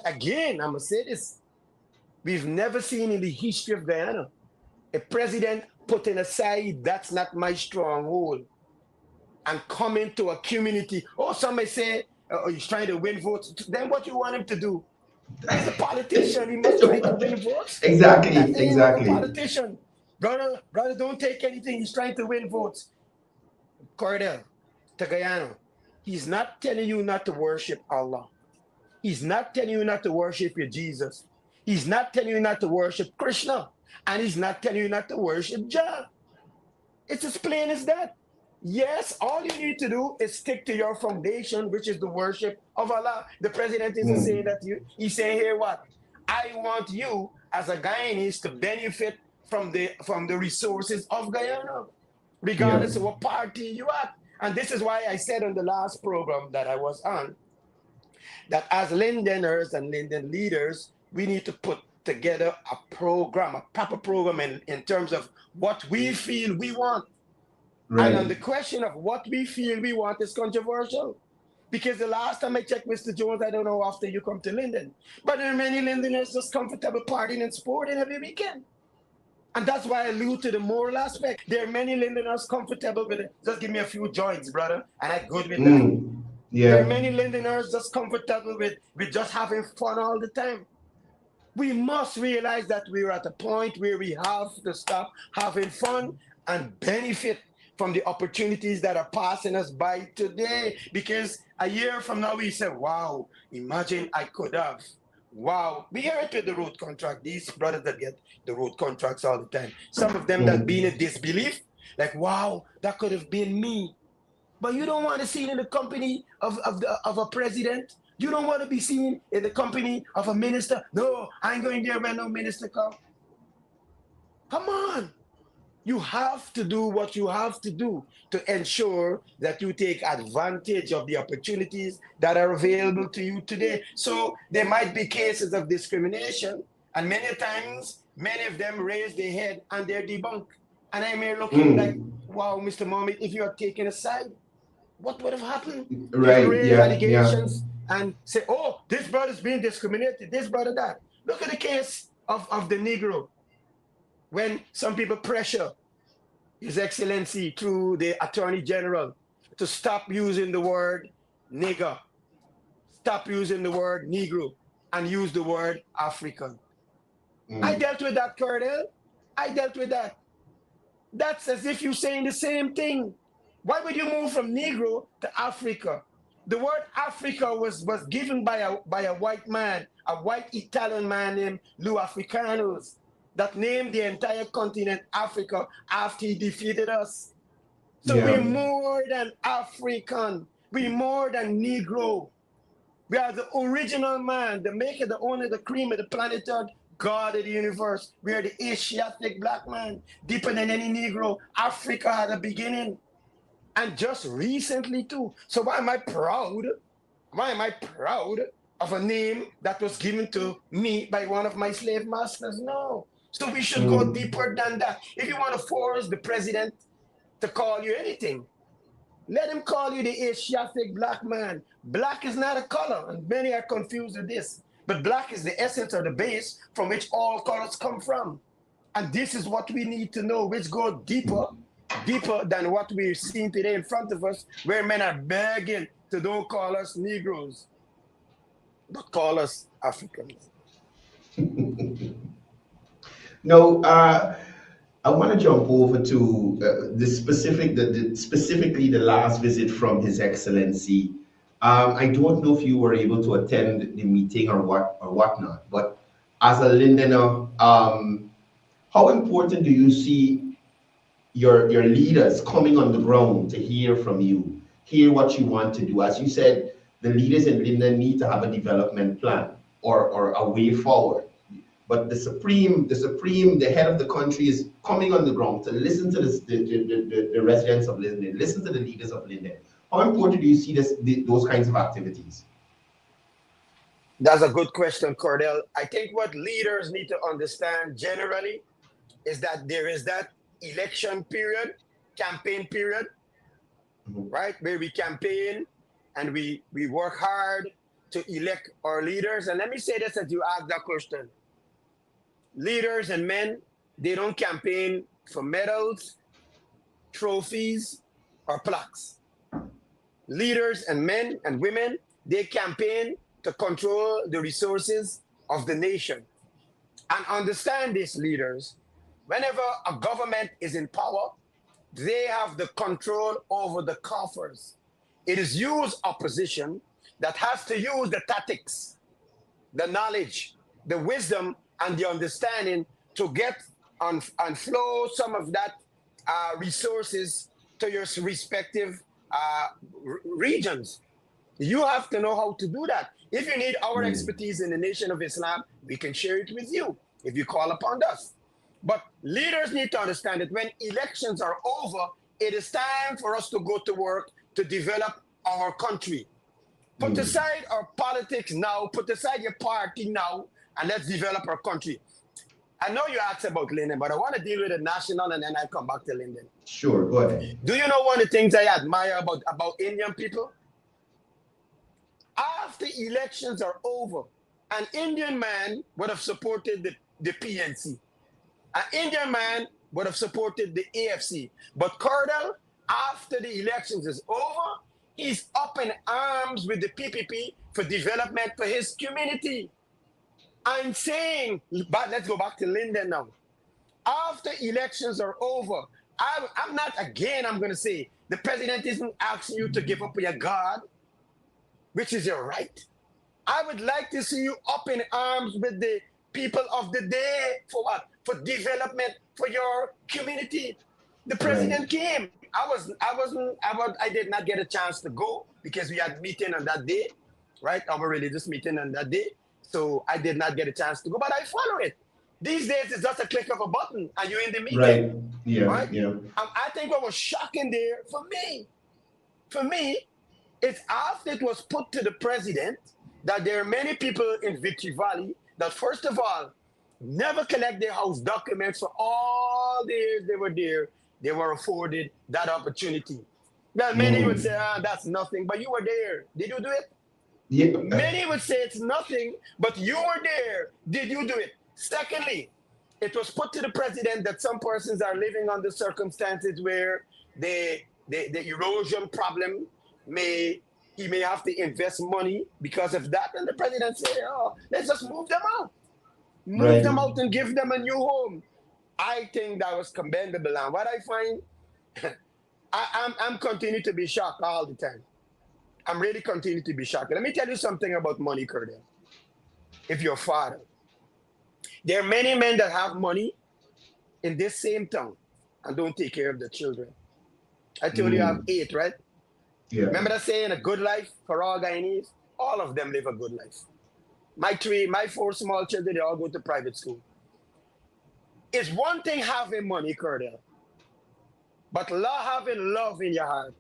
Speaker 8: again, I'm going to say this, we've never seen in the history of Guyana a president putting aside, that's not my stronghold, and coming to a community. Oh, somebody say, oh, he's trying to win votes. Then what you want him to do? He's a politician. He must try to win votes.
Speaker 6: Exactly.
Speaker 8: He's a politician. Brother, don't take anything. He's trying to win votes. Courdel, to Guyana, he's not telling you not to worship Allah. He's not telling you not to worship your Jesus. He's not telling you not to worship Krishna. And he's not telling you not to worship Jah. It's as plain as that. Yes, all you need to do is stick to your foundation, which is the worship of Allah. The president isn't saying that to you. He's saying here what? I want you as a Guyanese to benefit from the resources of Guyana, regardless of what party you are. And this is why I said on the last program that I was on, that as Lindeners and Linden leaders, we need to put together a program, a proper program in terms of what we feel we want. Right. And on the question of what we feel we want is controversial. Because the last time I checked, Mr. Jones, I don't know after you come to Linden, but there are many Lindeners just comfortable partying and sporting every weekend. And that's why I allude to the moral aspect. There are many Lindeners comfortable with it. Just give me a few joints, brother, and I'm good with that. Yeah. There are many Lindeners just comfortable with just having fun all the time. We must realize that we're at a point where we have to stop having fun and benefit from the opportunities that are passing us by today. Because a year from now, we say, wow, imagine I could have. Wow. We hear it with the road contract. These brothers that get the road contracts all the time. Some of them that be in disbelief, like, wow, that could have been me. But you don't want to see it in the company of a president. You don't want to be seen in the company of a minister. No, I ain't going there when no minister come. Come on. You have to do what you have to do to ensure that you take advantage of the opportunities that are available to you today. So there might be cases of discrimination, and many times, many of them raise their head and they're debunked. And I'm here looking like, wow, Mr. Mohammed, if you are taken aside, what would have happened?
Speaker 6: Right.
Speaker 8: People raise
Speaker 6: Yeah.
Speaker 8: allegations and say, oh, this brother's being discriminated, this brother, that. Look at the case of the Negro. When some people pressure His Excellency through the Attorney General to stop using the word nigger, stop using the word Negro, and use the word African. I dealt with that, Courdel. I dealt with that. That's as if you're saying the same thing. Why would you move from Negro to Africa? The word Africa was given by a white man, a white Italian man named Lou Africanus, that named the entire continent Africa after he defeated us. So we're more than African. We're more than Negro. We are the original man, the maker, the owner, the cream of the planet Earth, God of the universe. We are the Asiatic black man, deeper than any Negro. Africa had a beginning. And just recently too. So why am I proud? Why am I proud of a name that was given to me by one of my slave masters? No. So we should go deeper than that. If you want to force the president to call you anything, let him call you the Asiatic black man. Black is not a color, and many are confused with this. But black is the essence or the base from which all colors come from. And this is what we need to know, which go deeper than what we're seeing today in front of us, where men are begging to don't call us Negroes, but call us Africans.
Speaker 6: No, I want to jump over to specifically the last visit from His Excellency. I don't know if you were able to attend the meeting or whatnot, but as a Lindener, how important do you see your leaders coming on the ground to hear from you, hear what you want to do? As you said, the leaders in Linden need to have a development plan or a way forward. But the head of the country is coming on the ground to listen to the residents of Linden, listen to the leaders of Linden. How important do you see those kinds of activities?
Speaker 8: That's a good question, Courdel. I think what leaders need to understand generally is that there is that election period, campaign period, right? Where we campaign and we work hard to elect our leaders. And let me say this as you ask that question. Leaders and men, they don't campaign for medals, trophies, or plaques. Leaders and men and women, they campaign to control the resources of the nation. And understand this, leaders, whenever a government is in power, they have the control over the coffers. It is you as opposition that has to use the tactics, the knowledge, the wisdom, and the understanding to get and flow some of that resources to your respective regions. You have to know how to do that. If you need our expertise in the Nation of Islam, we can share it with you if you call upon us. But leaders need to understand that when elections are over, it is time for us to go to work to develop our country. Put aside our politics now, put aside your party now, and let's develop our country. I know you asked about Linden, but I want to deal with the national and then I come back to Linden.
Speaker 6: Sure, go ahead.
Speaker 8: Do you know one of the things I admire about Indian people? After elections are over, an Indian man would have supported the PNC. An Indian man would have supported the AFC. But Courdel, after the elections is over, he's up in arms with the PPP for development for his community. I'm saying, but let's go back to Linden now. After elections are over, I'm going to say, the president isn't asking you to give up your God, which is your right. I would like to see you up in arms with the people of the day for what? For development for your community. The president came. I did not get a chance to go because we had meeting on that day, right? Our religious meeting on that day. So I did not get a chance to go, but I follow it. These days, it's just a click of a button and you're in the meeting.
Speaker 6: Right. Yeah.
Speaker 8: Right?
Speaker 6: Yeah.
Speaker 8: I think what was shocking there for me, it's after it was put to the president that there are many people in Victory Valley that, first of all, never collect their house documents for all the years they were there. They were afforded that opportunity. Well, many would say, that's nothing, but you were there. Did you do it?
Speaker 6: Yeah.
Speaker 8: Many would say it's nothing, but you were there. Did you do it? Secondly, it was put to the president that some persons are living under circumstances where the erosion problem he may have to invest money because of that. And the president said, oh, let's just move them out. Move them out and give them a new home. I think that was commendable. And what I find, I'm continuing to be shocked all the time. I'm really continuing to be shocked. Let me tell you something about money, Courdel. If you're a father, there are many men that have money in this same town and don't take care of the children. I told you I have 8, right?
Speaker 6: Yeah.
Speaker 8: Remember that saying, a good life for all Guyanese? All of them live a good life. My 4 small children, they all go to private school. It's one thing having money, Courdel, but having love in your heart.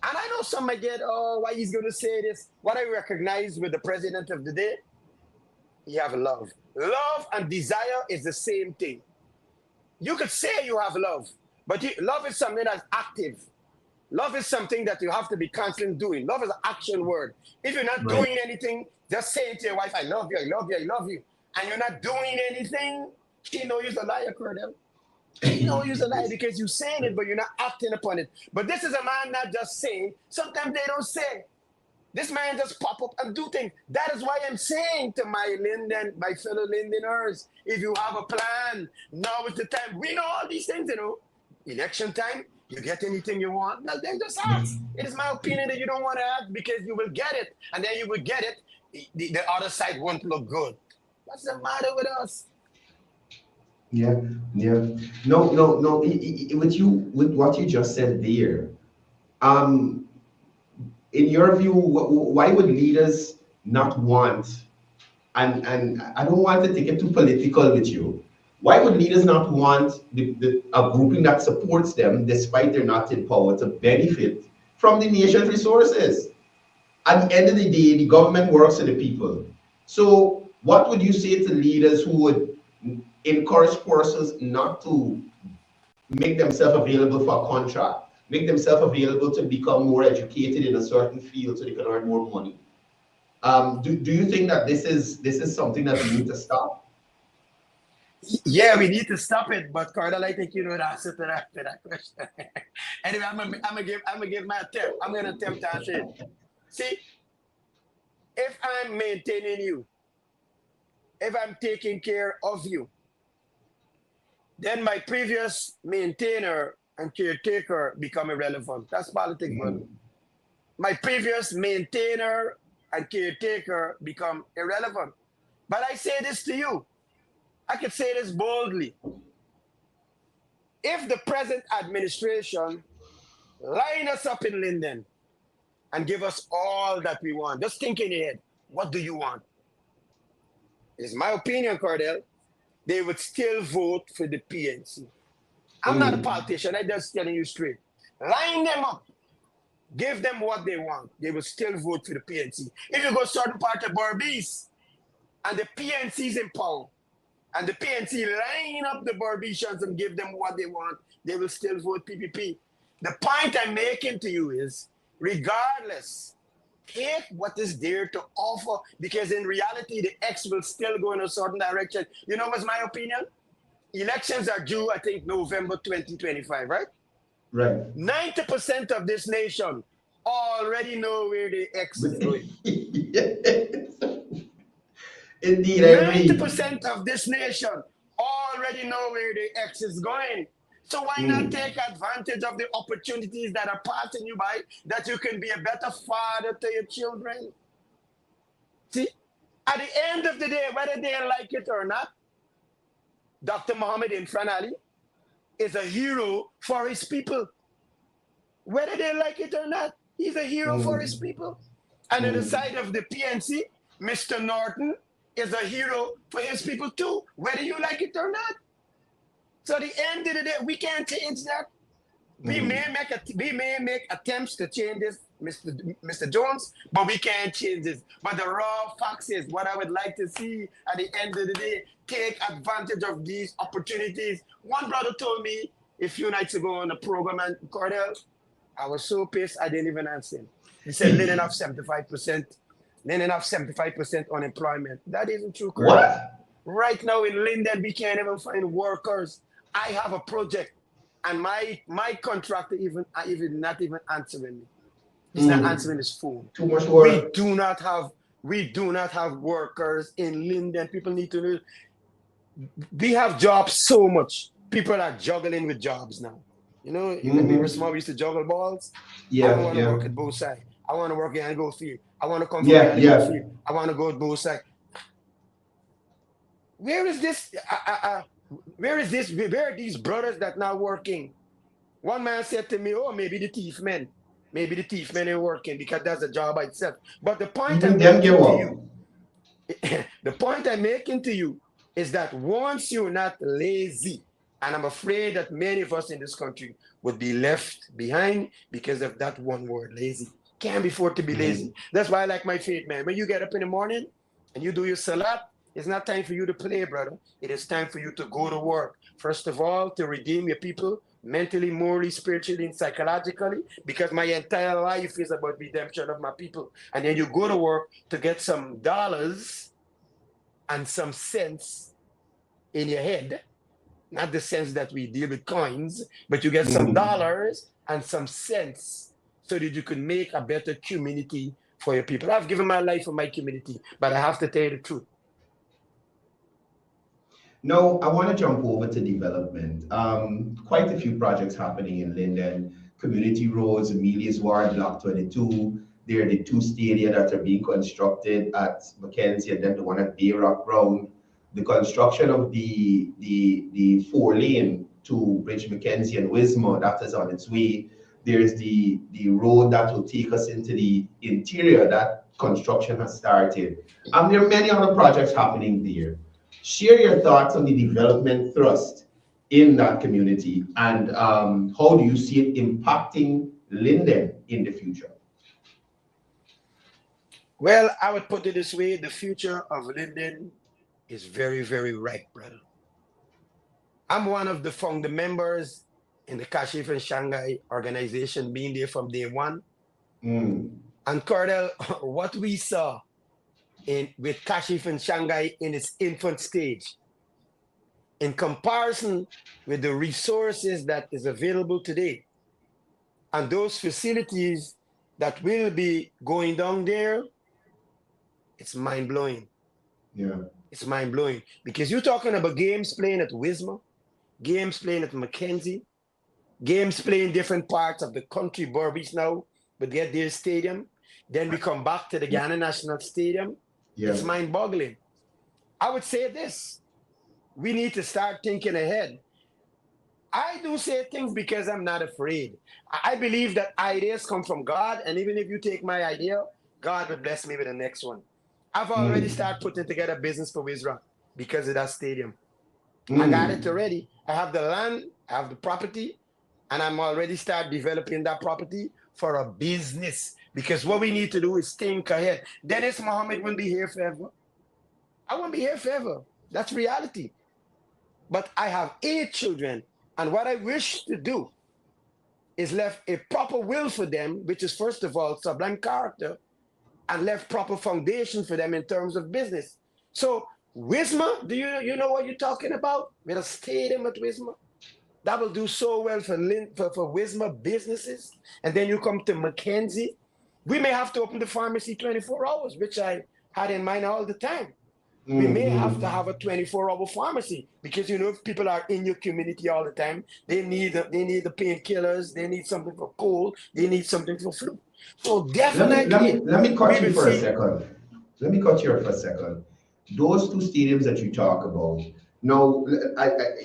Speaker 8: And I know some might get, oh, why he's going to say this. What I recognize with the president of the day, you have love. Love and desire is the same thing. You could say you have love, but love is something that's active. Love is something that you have to be constantly doing. Love is an action word. If you're not doing anything, just saying to your wife, I love you, I love you, I love you, and you're not doing anything, she knows you're a liar, Courdel. She knows you're a liar because you're saying it, but you're not acting upon it. But this is a man not just saying. Sometimes they don't say. This man just pop up and do things. That is why I'm saying to my fellow Lindeners, if you have a plan, now is the time. We know all these things, you know. Election time, you get anything you want, well, then just ask. It is my opinion that you don't want to ask because you will get it. And then you will get it, the other side won't look good. What's the matter with us?
Speaker 6: Yeah. No. With what you just said there, in your view, why would leaders not want, and I don't want to take it too political with you, why would leaders not want a grouping that supports them, despite they're not in power, to benefit from the nation's resources? At the end of the day, the government works for the people. So what would you say to leaders who would encourage persons not to make themselves available for a contract, make themselves available to become more educated in a certain field so they can earn more money? Do you think that this is something that we need to stop?
Speaker 8: Yeah, we need to stop it. But Courdel, I think you know the answer to that question. Anyway, I'm gonna give my attempt. I'm gonna attempt to answer it. See, if I'm maintaining you, if I'm taking care of you, then my previous maintainer and caretaker become irrelevant. That's politics, brother. My previous maintainer and caretaker become irrelevant. But I say this to you. I could say this boldly. If the present administration line us up in Linden and give us all that we want, just think in your head, what do you want? It's my opinion, Courdel, they would still vote for the PNC. I'm not a politician, I'm just telling you straight. Line them up, give them what they want, they will still vote for the PNC. If you go certain part of Berbice and the PNC is in power, and the PNC line up the Barbicians and give them what they want, they will still vote PPP. The point I'm making to you is, regardless, take what is there to offer, because in reality, the X will still go in a certain direction. You know what's my opinion? Elections are due, I think, November 2025, right?
Speaker 6: Right.
Speaker 8: 90% of this nation already know where the X is going.
Speaker 6: Indeed,
Speaker 8: 90% of this nation already know where the X is going. So why not take advantage of the opportunities that are passing you by, that you can be a better father to your children? See, at the end of the day, whether they like it or not, Dr. Muhammad Infran Ali is a hero for his people. Whether they like it or not, he's a hero for his people. And on the side of the PNC, Mr. Norton is a hero for his people too, whether you like it or not. So at the end of the day, we can't change that. We may make attempts to change this Mr. Jones, but we can't change this. But the raw facts is what I would like to see at the end of the day, take advantage of these opportunities. One brother told me a few nights ago on the program, and Courdel, I was so pissed I didn't even answer him. He said Linden have 75%. Linden have 75% unemployment. That isn't true, Courdel.
Speaker 6: What?
Speaker 8: Right now in Linden, we can't even find workers. I have a project, and my contractor even not even answering me. He's not answering his phone.
Speaker 6: Too much work.
Speaker 8: We do not have workers in Linden. People need to know. We have jobs so much. People are juggling with jobs now. You know, when we were small, we used to juggle balls.
Speaker 6: Yeah,
Speaker 8: I want to work at both sides. I want to work here and go field. I want to come from
Speaker 6: Yeah,
Speaker 8: here and
Speaker 6: yeah.
Speaker 8: go field. I want to go to both sides. Where is this? Where is this? Where are these brothers that now working? One man said to me, "Oh, maybe the thief men. Maybe the thief men ain't working because that's a job by itself." But the point I'm making to you, the point I'm making to you is that once you're not lazy, and I'm afraid that many of us in this country would be left behind because of that one word, lazy. Can't afford to be lazy. That's why I like my faith, man. When you get up in the morning and you do your salat, it's not time for you to play, brother. It is time for you to go to work. First of all, to redeem your people mentally, morally, spiritually, and psychologically, because my entire life is about redemption of my people. And then you go to work to get some dollars and some cents in your head. Not the sense that we deal with coins, but you get some dollars and some cents so that you can make a better community for your people. I've given my life for my community, but I have to tell you the truth.
Speaker 6: No, I want to jump over to development. Quite a few projects happening in Linden. Community roads, Amelia's Ward, Block 22. There are the two stadia that are being constructed at Mackenzie and then the one at Bayrock Brown. The construction of the 4-lane to Bridge Mackenzie and Wismar, that is on its way. There's the road that will take us into the interior. That construction has started. There are many other projects happening there. Share your thoughts on the development thrust in that community and how do you see it impacting Linden in the future?
Speaker 8: Well, I would put it this way. The future of Linden is very, very ripe, brother. I'm one of the founder members in the Kashif and Shanghai organization, being there from day one. And Courdel, what we saw with Kashif and Shanghai in its infant stage, in comparison with the resources that is available today, and those facilities that will be going down there, it's mind-blowing.
Speaker 6: Yeah.
Speaker 8: It's mind-blowing. Because you're talking about games playing at Wismar, games playing at Mackenzie, games playing different parts of the country. Burbeach now, but get their stadium. Then we come back to the Ghana National Stadium. Yeah. It's mind-boggling. I would say this. We need to start thinking ahead. I do say things because I'm not afraid. I believe that ideas come from God, and even if you take my idea, God will bless me with the next one. I've already started putting together business for Wisra because of that stadium. I got it already. I have the land, I have the property, and I'm already start developing that property for a business. Because what we need to do is think ahead. Dennis Mohammed won't be here forever. I won't be here forever. That's reality. But I have 8 children, and what I wish to do is left a proper will for them, which is first of all sublime character, and left proper foundation for them in terms of business. So Wismar, do you know what you're talking about? With a stadium at Wismar? That will do so well for Wismar businesses. And then you come to Mackenzie. We may have to open the pharmacy 24 hours, which I had in mind all the time. We may have to have a 24-hour pharmacy because, you know, if people are in your community all the time, they need the painkillers, they need something for cold, they need something for flu. So definitely.
Speaker 6: Let me cut you for a second. Let me cut you for a second. Those 2 stadiums that you talk about. Now,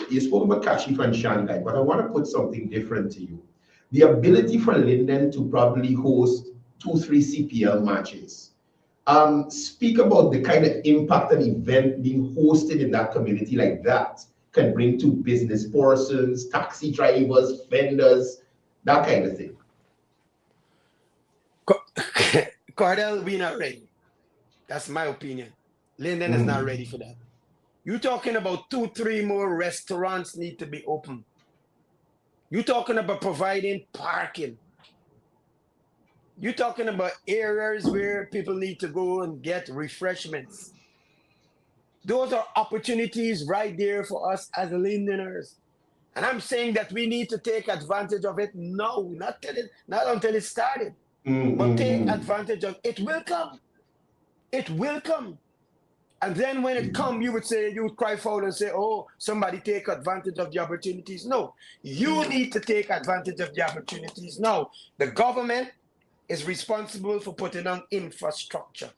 Speaker 6: you spoke about Kashif and Shanghai, but I want to put something different to you. The ability for Linden to probably host 2-3 CPL matches. Speak about the kind of impact an event being hosted in that community like that can bring to business persons, taxi drivers, vendors, that kind of thing.
Speaker 8: Courdel, we're not ready. That's my opinion. Linden is not ready for that. You're talking about 2-3 more restaurants need to be open. You're talking about providing parking. You're talking about areas where people need to go and get refreshments. Those are opportunities right there for us as Lindeners. And I'm saying that we need to take advantage of it now, not until it started, but take advantage of it. It will come. It will come. And then when it comes, you would cry foul and say, oh, somebody take advantage of the opportunities. No, you need to take advantage of the opportunities now. The government is responsible for putting on infrastructure.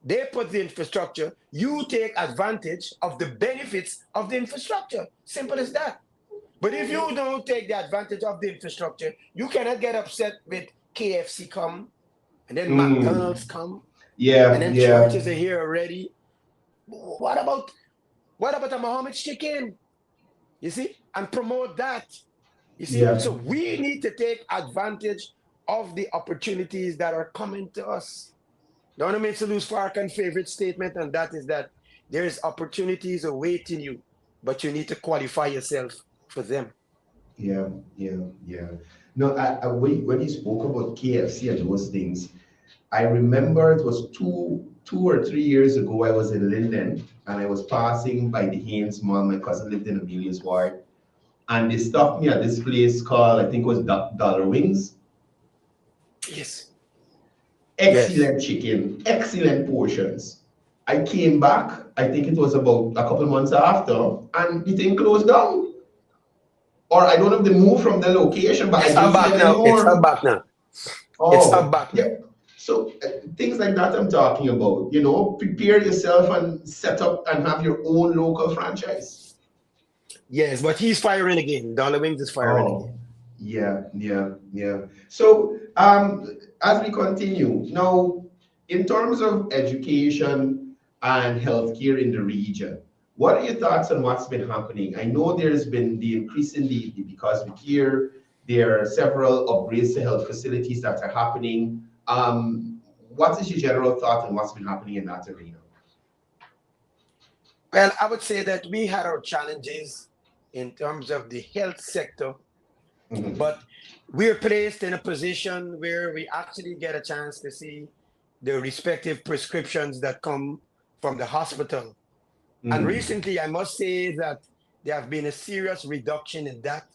Speaker 8: They put the infrastructure, you take advantage of the benefits of the infrastructure. Simple as that. But if you don't take the advantage of the infrastructure, you cannot get upset with KFC come, and then McDonald's come, and then churches are here already. What about a Muhammad's chicken? You see, and promote that. You see, so we need to take advantage of the opportunities that are coming to us. Don't make Salus Farkan's favorite statement, and that is that there is opportunities awaiting you, but you need to qualify yourself for them.
Speaker 6: Yeah. No, when you spoke about KFC and those things, I remember it was two or 3 years ago. I was in Linden and I was passing by the Haynes Mall. My cousin lived in Amelia's ward, and they stopped me at this place called, I think it was Dollar Wings.
Speaker 8: Yes.
Speaker 6: Excellent chicken, excellent portions. I came back, I think it was about a couple months after, and the thing closed down. Or I don't know if they moved from the location, but
Speaker 8: it's
Speaker 6: I don't see it anymore.
Speaker 8: It's up back now. It's up back now.
Speaker 6: Yeah. So things like that I'm talking about, prepare yourself and set up and have your own local franchise.
Speaker 8: Yes, but he's firing again. Dollar Wings is firing again.
Speaker 6: Yeah. So as we continue, now in terms of education and healthcare in the region, what are your thoughts on what's been happening? I know there's been the increase in because we hear there are several upgrades to health facilities that are happening. What is your general thought on what's been happening in that arena?
Speaker 8: Well, I would say that we had our challenges in terms of the health sector, but we're placed in a position where we actually get a chance to see the respective prescriptions that come from the hospital. And recently, I must say that there have been a serious reduction in that,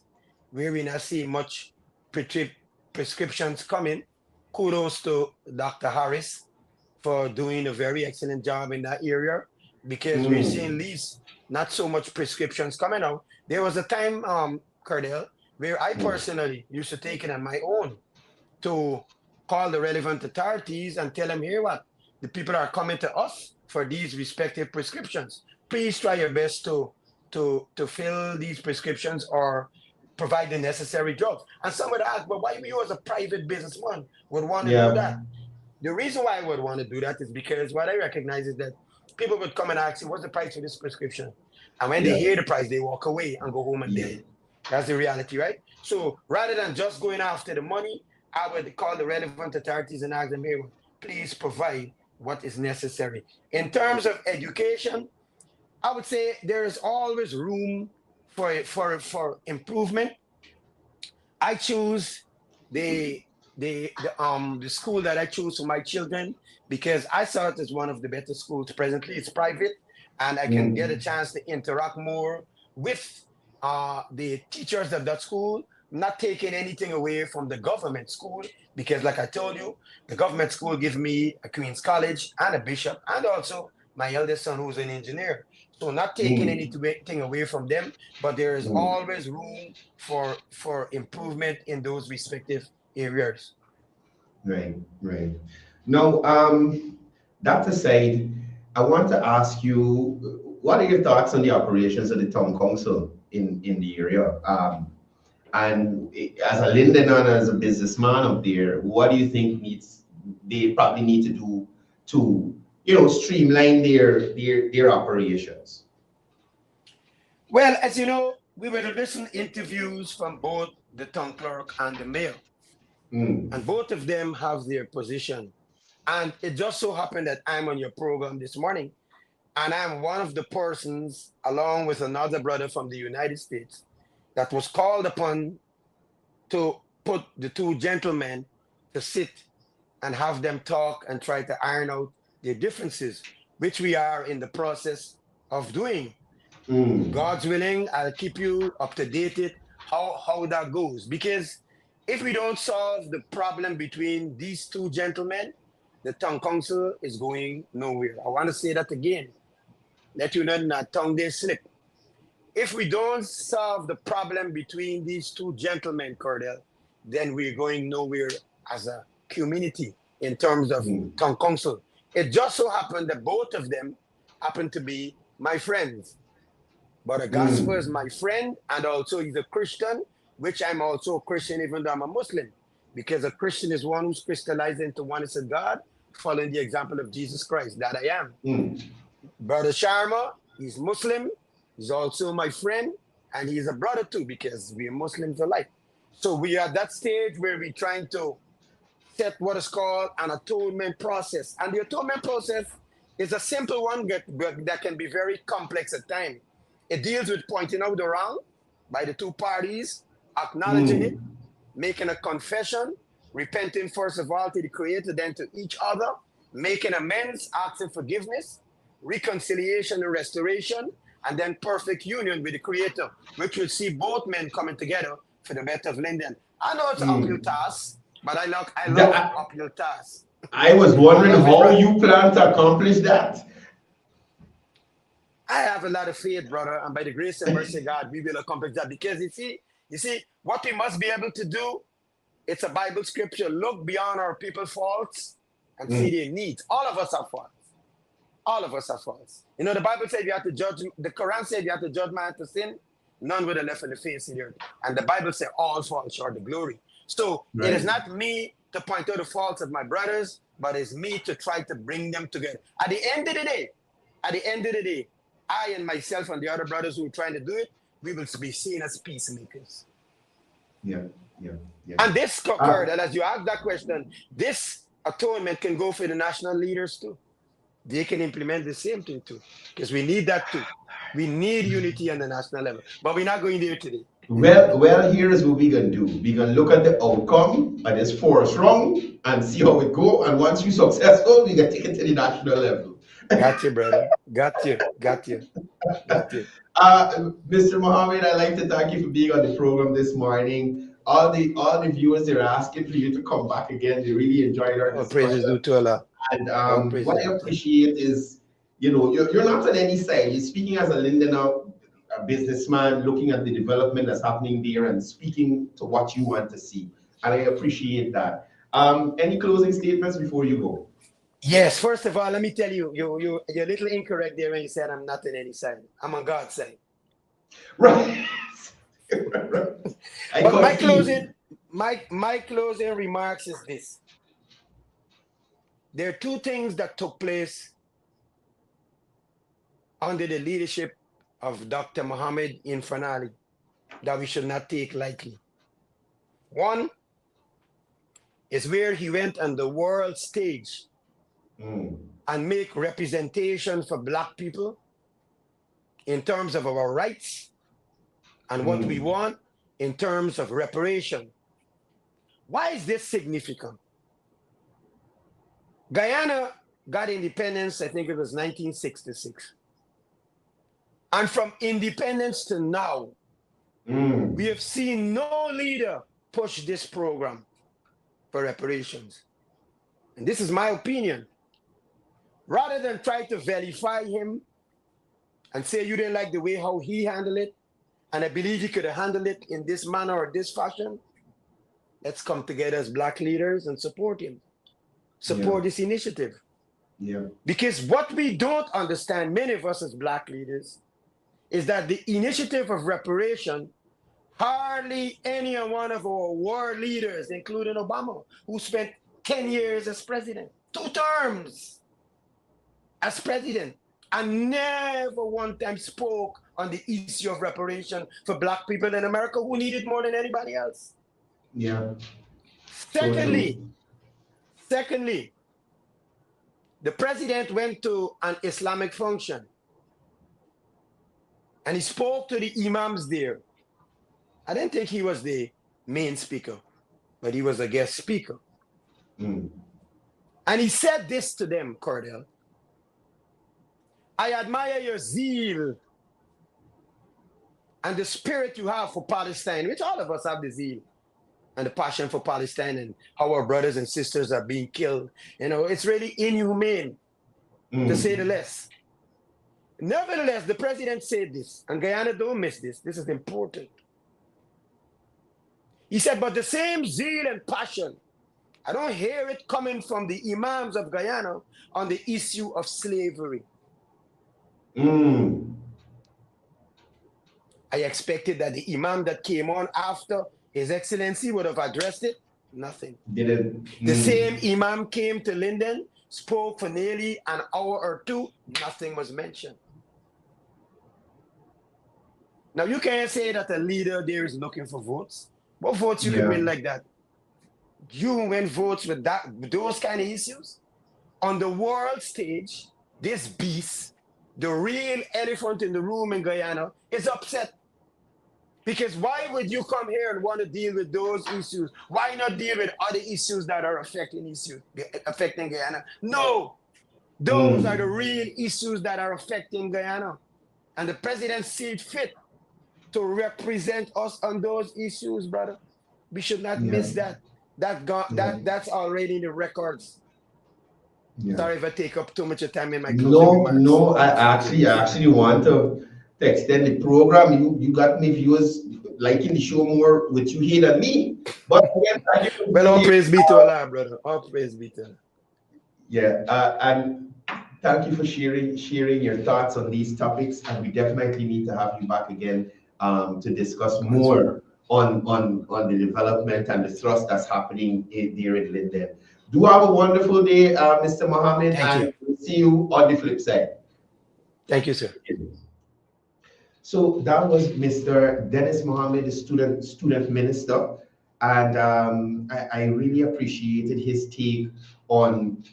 Speaker 8: where we not see much prescriptions coming. Kudos to Dr. Harris for doing a very excellent job in that area, because we're seeing at least not so much prescriptions coming out. There was a time, Courdel, where I personally used to take it on my own to call the relevant authorities and tell them, here what, the people are coming to us for these respective prescriptions. Please try your best to fill these prescriptions or provide the necessary drugs. And some would ask, well, why you as a private businessman would want to do that? The reason why I would want to do that is because what I recognize is that people would come and ask you, what's the price for this prescription? And when they hear the price, they walk away and go home and pay. That's the reality, right? So rather than just going after the money, I would call the relevant authorities and ask them, hey, please provide what is necessary. In terms of education, I would say there is always room for improvement. I choose the school that I choose for my children because I saw it as one of the better schools. Presently, it's private, and I can get a chance to interact more with the teachers of that school, not taking anything away from the government school, because like I told you, the government school gives me a Queen's College and a bishop, and also my eldest son who's an engineer. So not taking anything away from them, but there is always room for improvement in those respective areas.
Speaker 6: Right. Now, that aside, I want to ask you, what are your thoughts on the operations of the town council in the area? And as a Lindener and as a businessman up there, what do you think they probably need to do to streamline their operations?
Speaker 8: Well, as you know, we were to listen to interviews from both the town clerk and the mayor. And both of them have their position. And it just so happened that I'm on your program this morning, and I'm one of the persons, along with another brother from the United States, that was called upon to put the two gentlemen to sit and have them talk and try to iron out their differences, which we are in the process of doing. God's willing, I'll keep you up to date how that goes. Because if we don't solve the problem between these two gentlemen, the town council is going nowhere. I want to say that again. Let you know that tongue they slip. If we don't solve the problem between these two gentlemen, Courdel, then we're going nowhere as a community in terms of town council. It just so happened that both of them happen to be my friends. But a gospel is my friend, and also he's a Christian, which I'm also a Christian, even though I'm a Muslim. Because a Christian is one who's crystallized into oneness of God, following the example of Jesus Christ, that I am. Brother Sharma, he's Muslim, he's also my friend, and he's a brother too, because we are Muslims alike. So we are at that stage where we're trying to set what is called an atonement process. And the atonement process is a simple one that can be very complex at times. It deals with pointing out the wrong by the two parties, acknowledging it, making a confession, repenting first of all to the Creator, then to each other, making amends, asking forgiveness, reconciliation and restoration, and then perfect union with the Creator, which will see both men coming together for the better of Linden. I know it's an uphill task, but I love uphill tasks.
Speaker 6: I was wondering how you plan to accomplish that.
Speaker 8: I have a lot of faith, brother, and by the grace and mercy of God, we will accomplish that. Because you see, what we must be able to do, it's a Bible scripture. Look beyond our people's faults and see their needs. All of us have faults. All of us have faults. You know, the Bible said you have to judge, the Quran said you have to judge man to sin. None would have left on the face of the earth. And the Bible said all fall short of the glory. So it is not me to point out the faults of my brothers, but it's me to try to bring them together. At the end of the day, I and myself and the other brothers who are trying to do it, we will be seen as peacemakers.
Speaker 6: Yeah.
Speaker 8: And this, Courdel, as you ask that question, this atonement can go for the national leaders too. They can implement the same thing too, because we need that too. We need unity on the national level, but we're not going there today.
Speaker 6: Well, here's what we're gonna do. We're gonna look at the outcome of this force round and see how it go. And once you're successful, we can take it to the national level.
Speaker 8: Got you, brother. Got you.
Speaker 6: Mr. Mohammed, I'd like to thank you for being on the program this morning. All the viewers, they're asking for you to come back again. They really enjoyed our discussion.
Speaker 8: Praises due to Allah.
Speaker 6: And what I appreciate is, you know, you're not on any side. You're speaking as a Lindener, a businessman, looking at the development that's happening there and speaking to what you want to see. And I appreciate that. Any closing statements before you go?
Speaker 8: Yes, first of all, let me tell you, you're a little incorrect there when you said I'm not on any side. I'm on God's side.
Speaker 6: Right.
Speaker 8: But my closing remarks is this. There are two things that took place under the leadership of Dr. Mohammed Infanali that we should not take lightly. One is where he went on the world stage and make representation for Black people in terms of our rights and what we want in terms of reparation. Why is this significant? Guyana got independence, I think it was 1966. And from independence to now, we have seen no leader push this program for reparations. And this is my opinion. Rather than try to vilify him and say you didn't like the way how he handled it, and I believe he could have handled it in this manner or this fashion, let's come together as Black leaders and support him. Support this initiative. Because what we don't understand, many of us as Black leaders, is that the initiative of reparation, hardly any one of our world leaders, including Obama, who spent 10 years as president, 2 terms as president, and never one time spoke on the issue of reparation for Black people in America who need it more than anybody else. Secondly, The president went to an Islamic function and he spoke to the imams there. I didn't think he was the main speaker, but he was a guest speaker.
Speaker 6: Mm.
Speaker 8: And he said this to them, Courdel. I admire your zeal and the spirit you have for Palestine, which all of us have the zeal and the passion for Palestine and how our brothers and sisters are being killed. You know, it's really inhumane, to say the least. Nevertheless, the president said this, and Guyana, don't miss this. This is important. He said, but the same zeal and passion, I don't hear it coming from the imams of Guyana on the issue of slavery.
Speaker 6: Mm.
Speaker 8: I expected that the imam that came on after His Excellency would have addressed it. Nothing.
Speaker 6: Didn't.
Speaker 8: The same imam came to Linden, spoke for nearly an hour or two. Nothing was mentioned. Now, you can't say that a leader there is looking for votes. What votes you can win like that? You win votes with those kind of issues? On the world stage, this beast, the real elephant in the room in Guyana, is upset. Because why would you come here and want to deal with those issues? Why not deal with other issues that are affecting Guyana? No, those are the real issues that are affecting Guyana. And the president sees fit to represent us on those issues, brother. We should not miss that. That's already in the records. Yeah. Sorry if I take up too much of time in my closing remarks.
Speaker 6: No, I actually want to extend the program. You got me viewers liking the show more with you here than me. But again,
Speaker 8: well, all praise be to Allah, brother. All praise be to Allah.
Speaker 6: Yeah, and thank you for sharing your thoughts on these topics. And we definitely need to have you back again to discuss more on the development and the thrust that's happening there in Linden. Do have a wonderful day, Mr. Mohammed, and we'll see you on the flip side.
Speaker 8: Thank you, sir.
Speaker 6: So that was Mr. Dennis Mohammed, the student minister, and I really appreciated his take on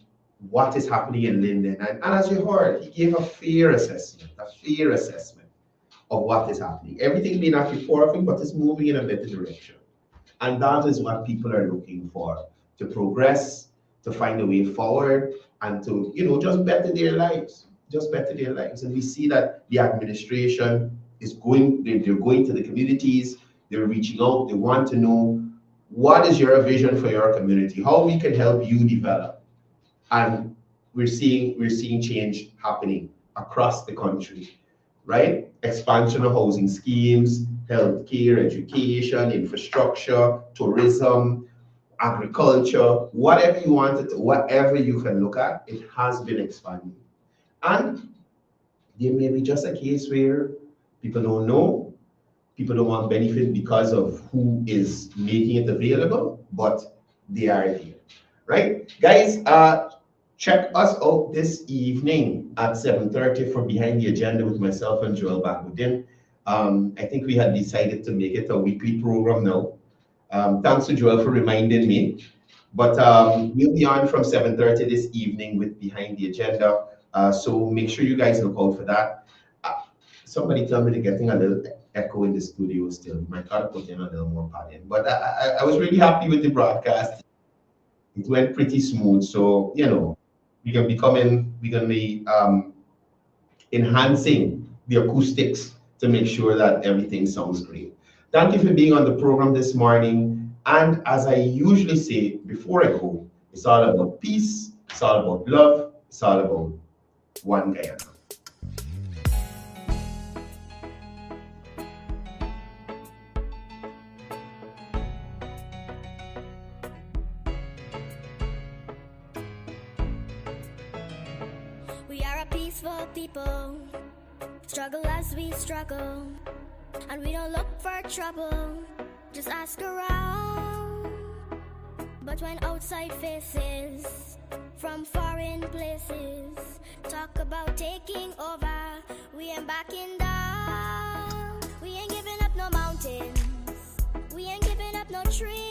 Speaker 6: what is happening in Linden. And as you heard, he gave a fair assessment of what is happening. Everything may not be perfect, but it's moving in a better direction. And that is what people are looking for, to progress, to find a way forward, and to, just better their lives. And we see that the administration is they're going to the communities, they're reaching out, they want to know, what is your vision for your community? How we can help you develop? And we're seeing change happening across the country, right? Expansion of housing schemes, healthcare, education, infrastructure, tourism, agriculture, whatever you want it, whatever you can look at, it has been expanding. And there may be just a case where people don't know, people don't want benefit because of who is making it available, but they are there, right? Guys, check us out this evening at 7:30 for Behind the Agenda with myself and Joel Bakudin. I think we had decided to make it a weekly program now. Thanks to Joel for reminding me. But we'll be on from 7:30 this evening with Behind the Agenda. So make sure you guys look out for that. Somebody tell me they're getting a little echo in the studio still. You might gotta put in a little more pad in. But I was really happy with the broadcast. It went pretty smooth. So, we're gonna be enhancing the acoustics to make sure that everything sounds great. Thank you for being on the program this morning. And as I usually say before I go, it's all about peace, it's all about love, it's all about one Guyana.
Speaker 9: We are a peaceful people, struggle as we struggle, and we don't look for trouble, just ask around. But when outside faces from foreign places talk about taking over, we ain't backing down. We ain't giving up no mountains, we ain't giving up no trees.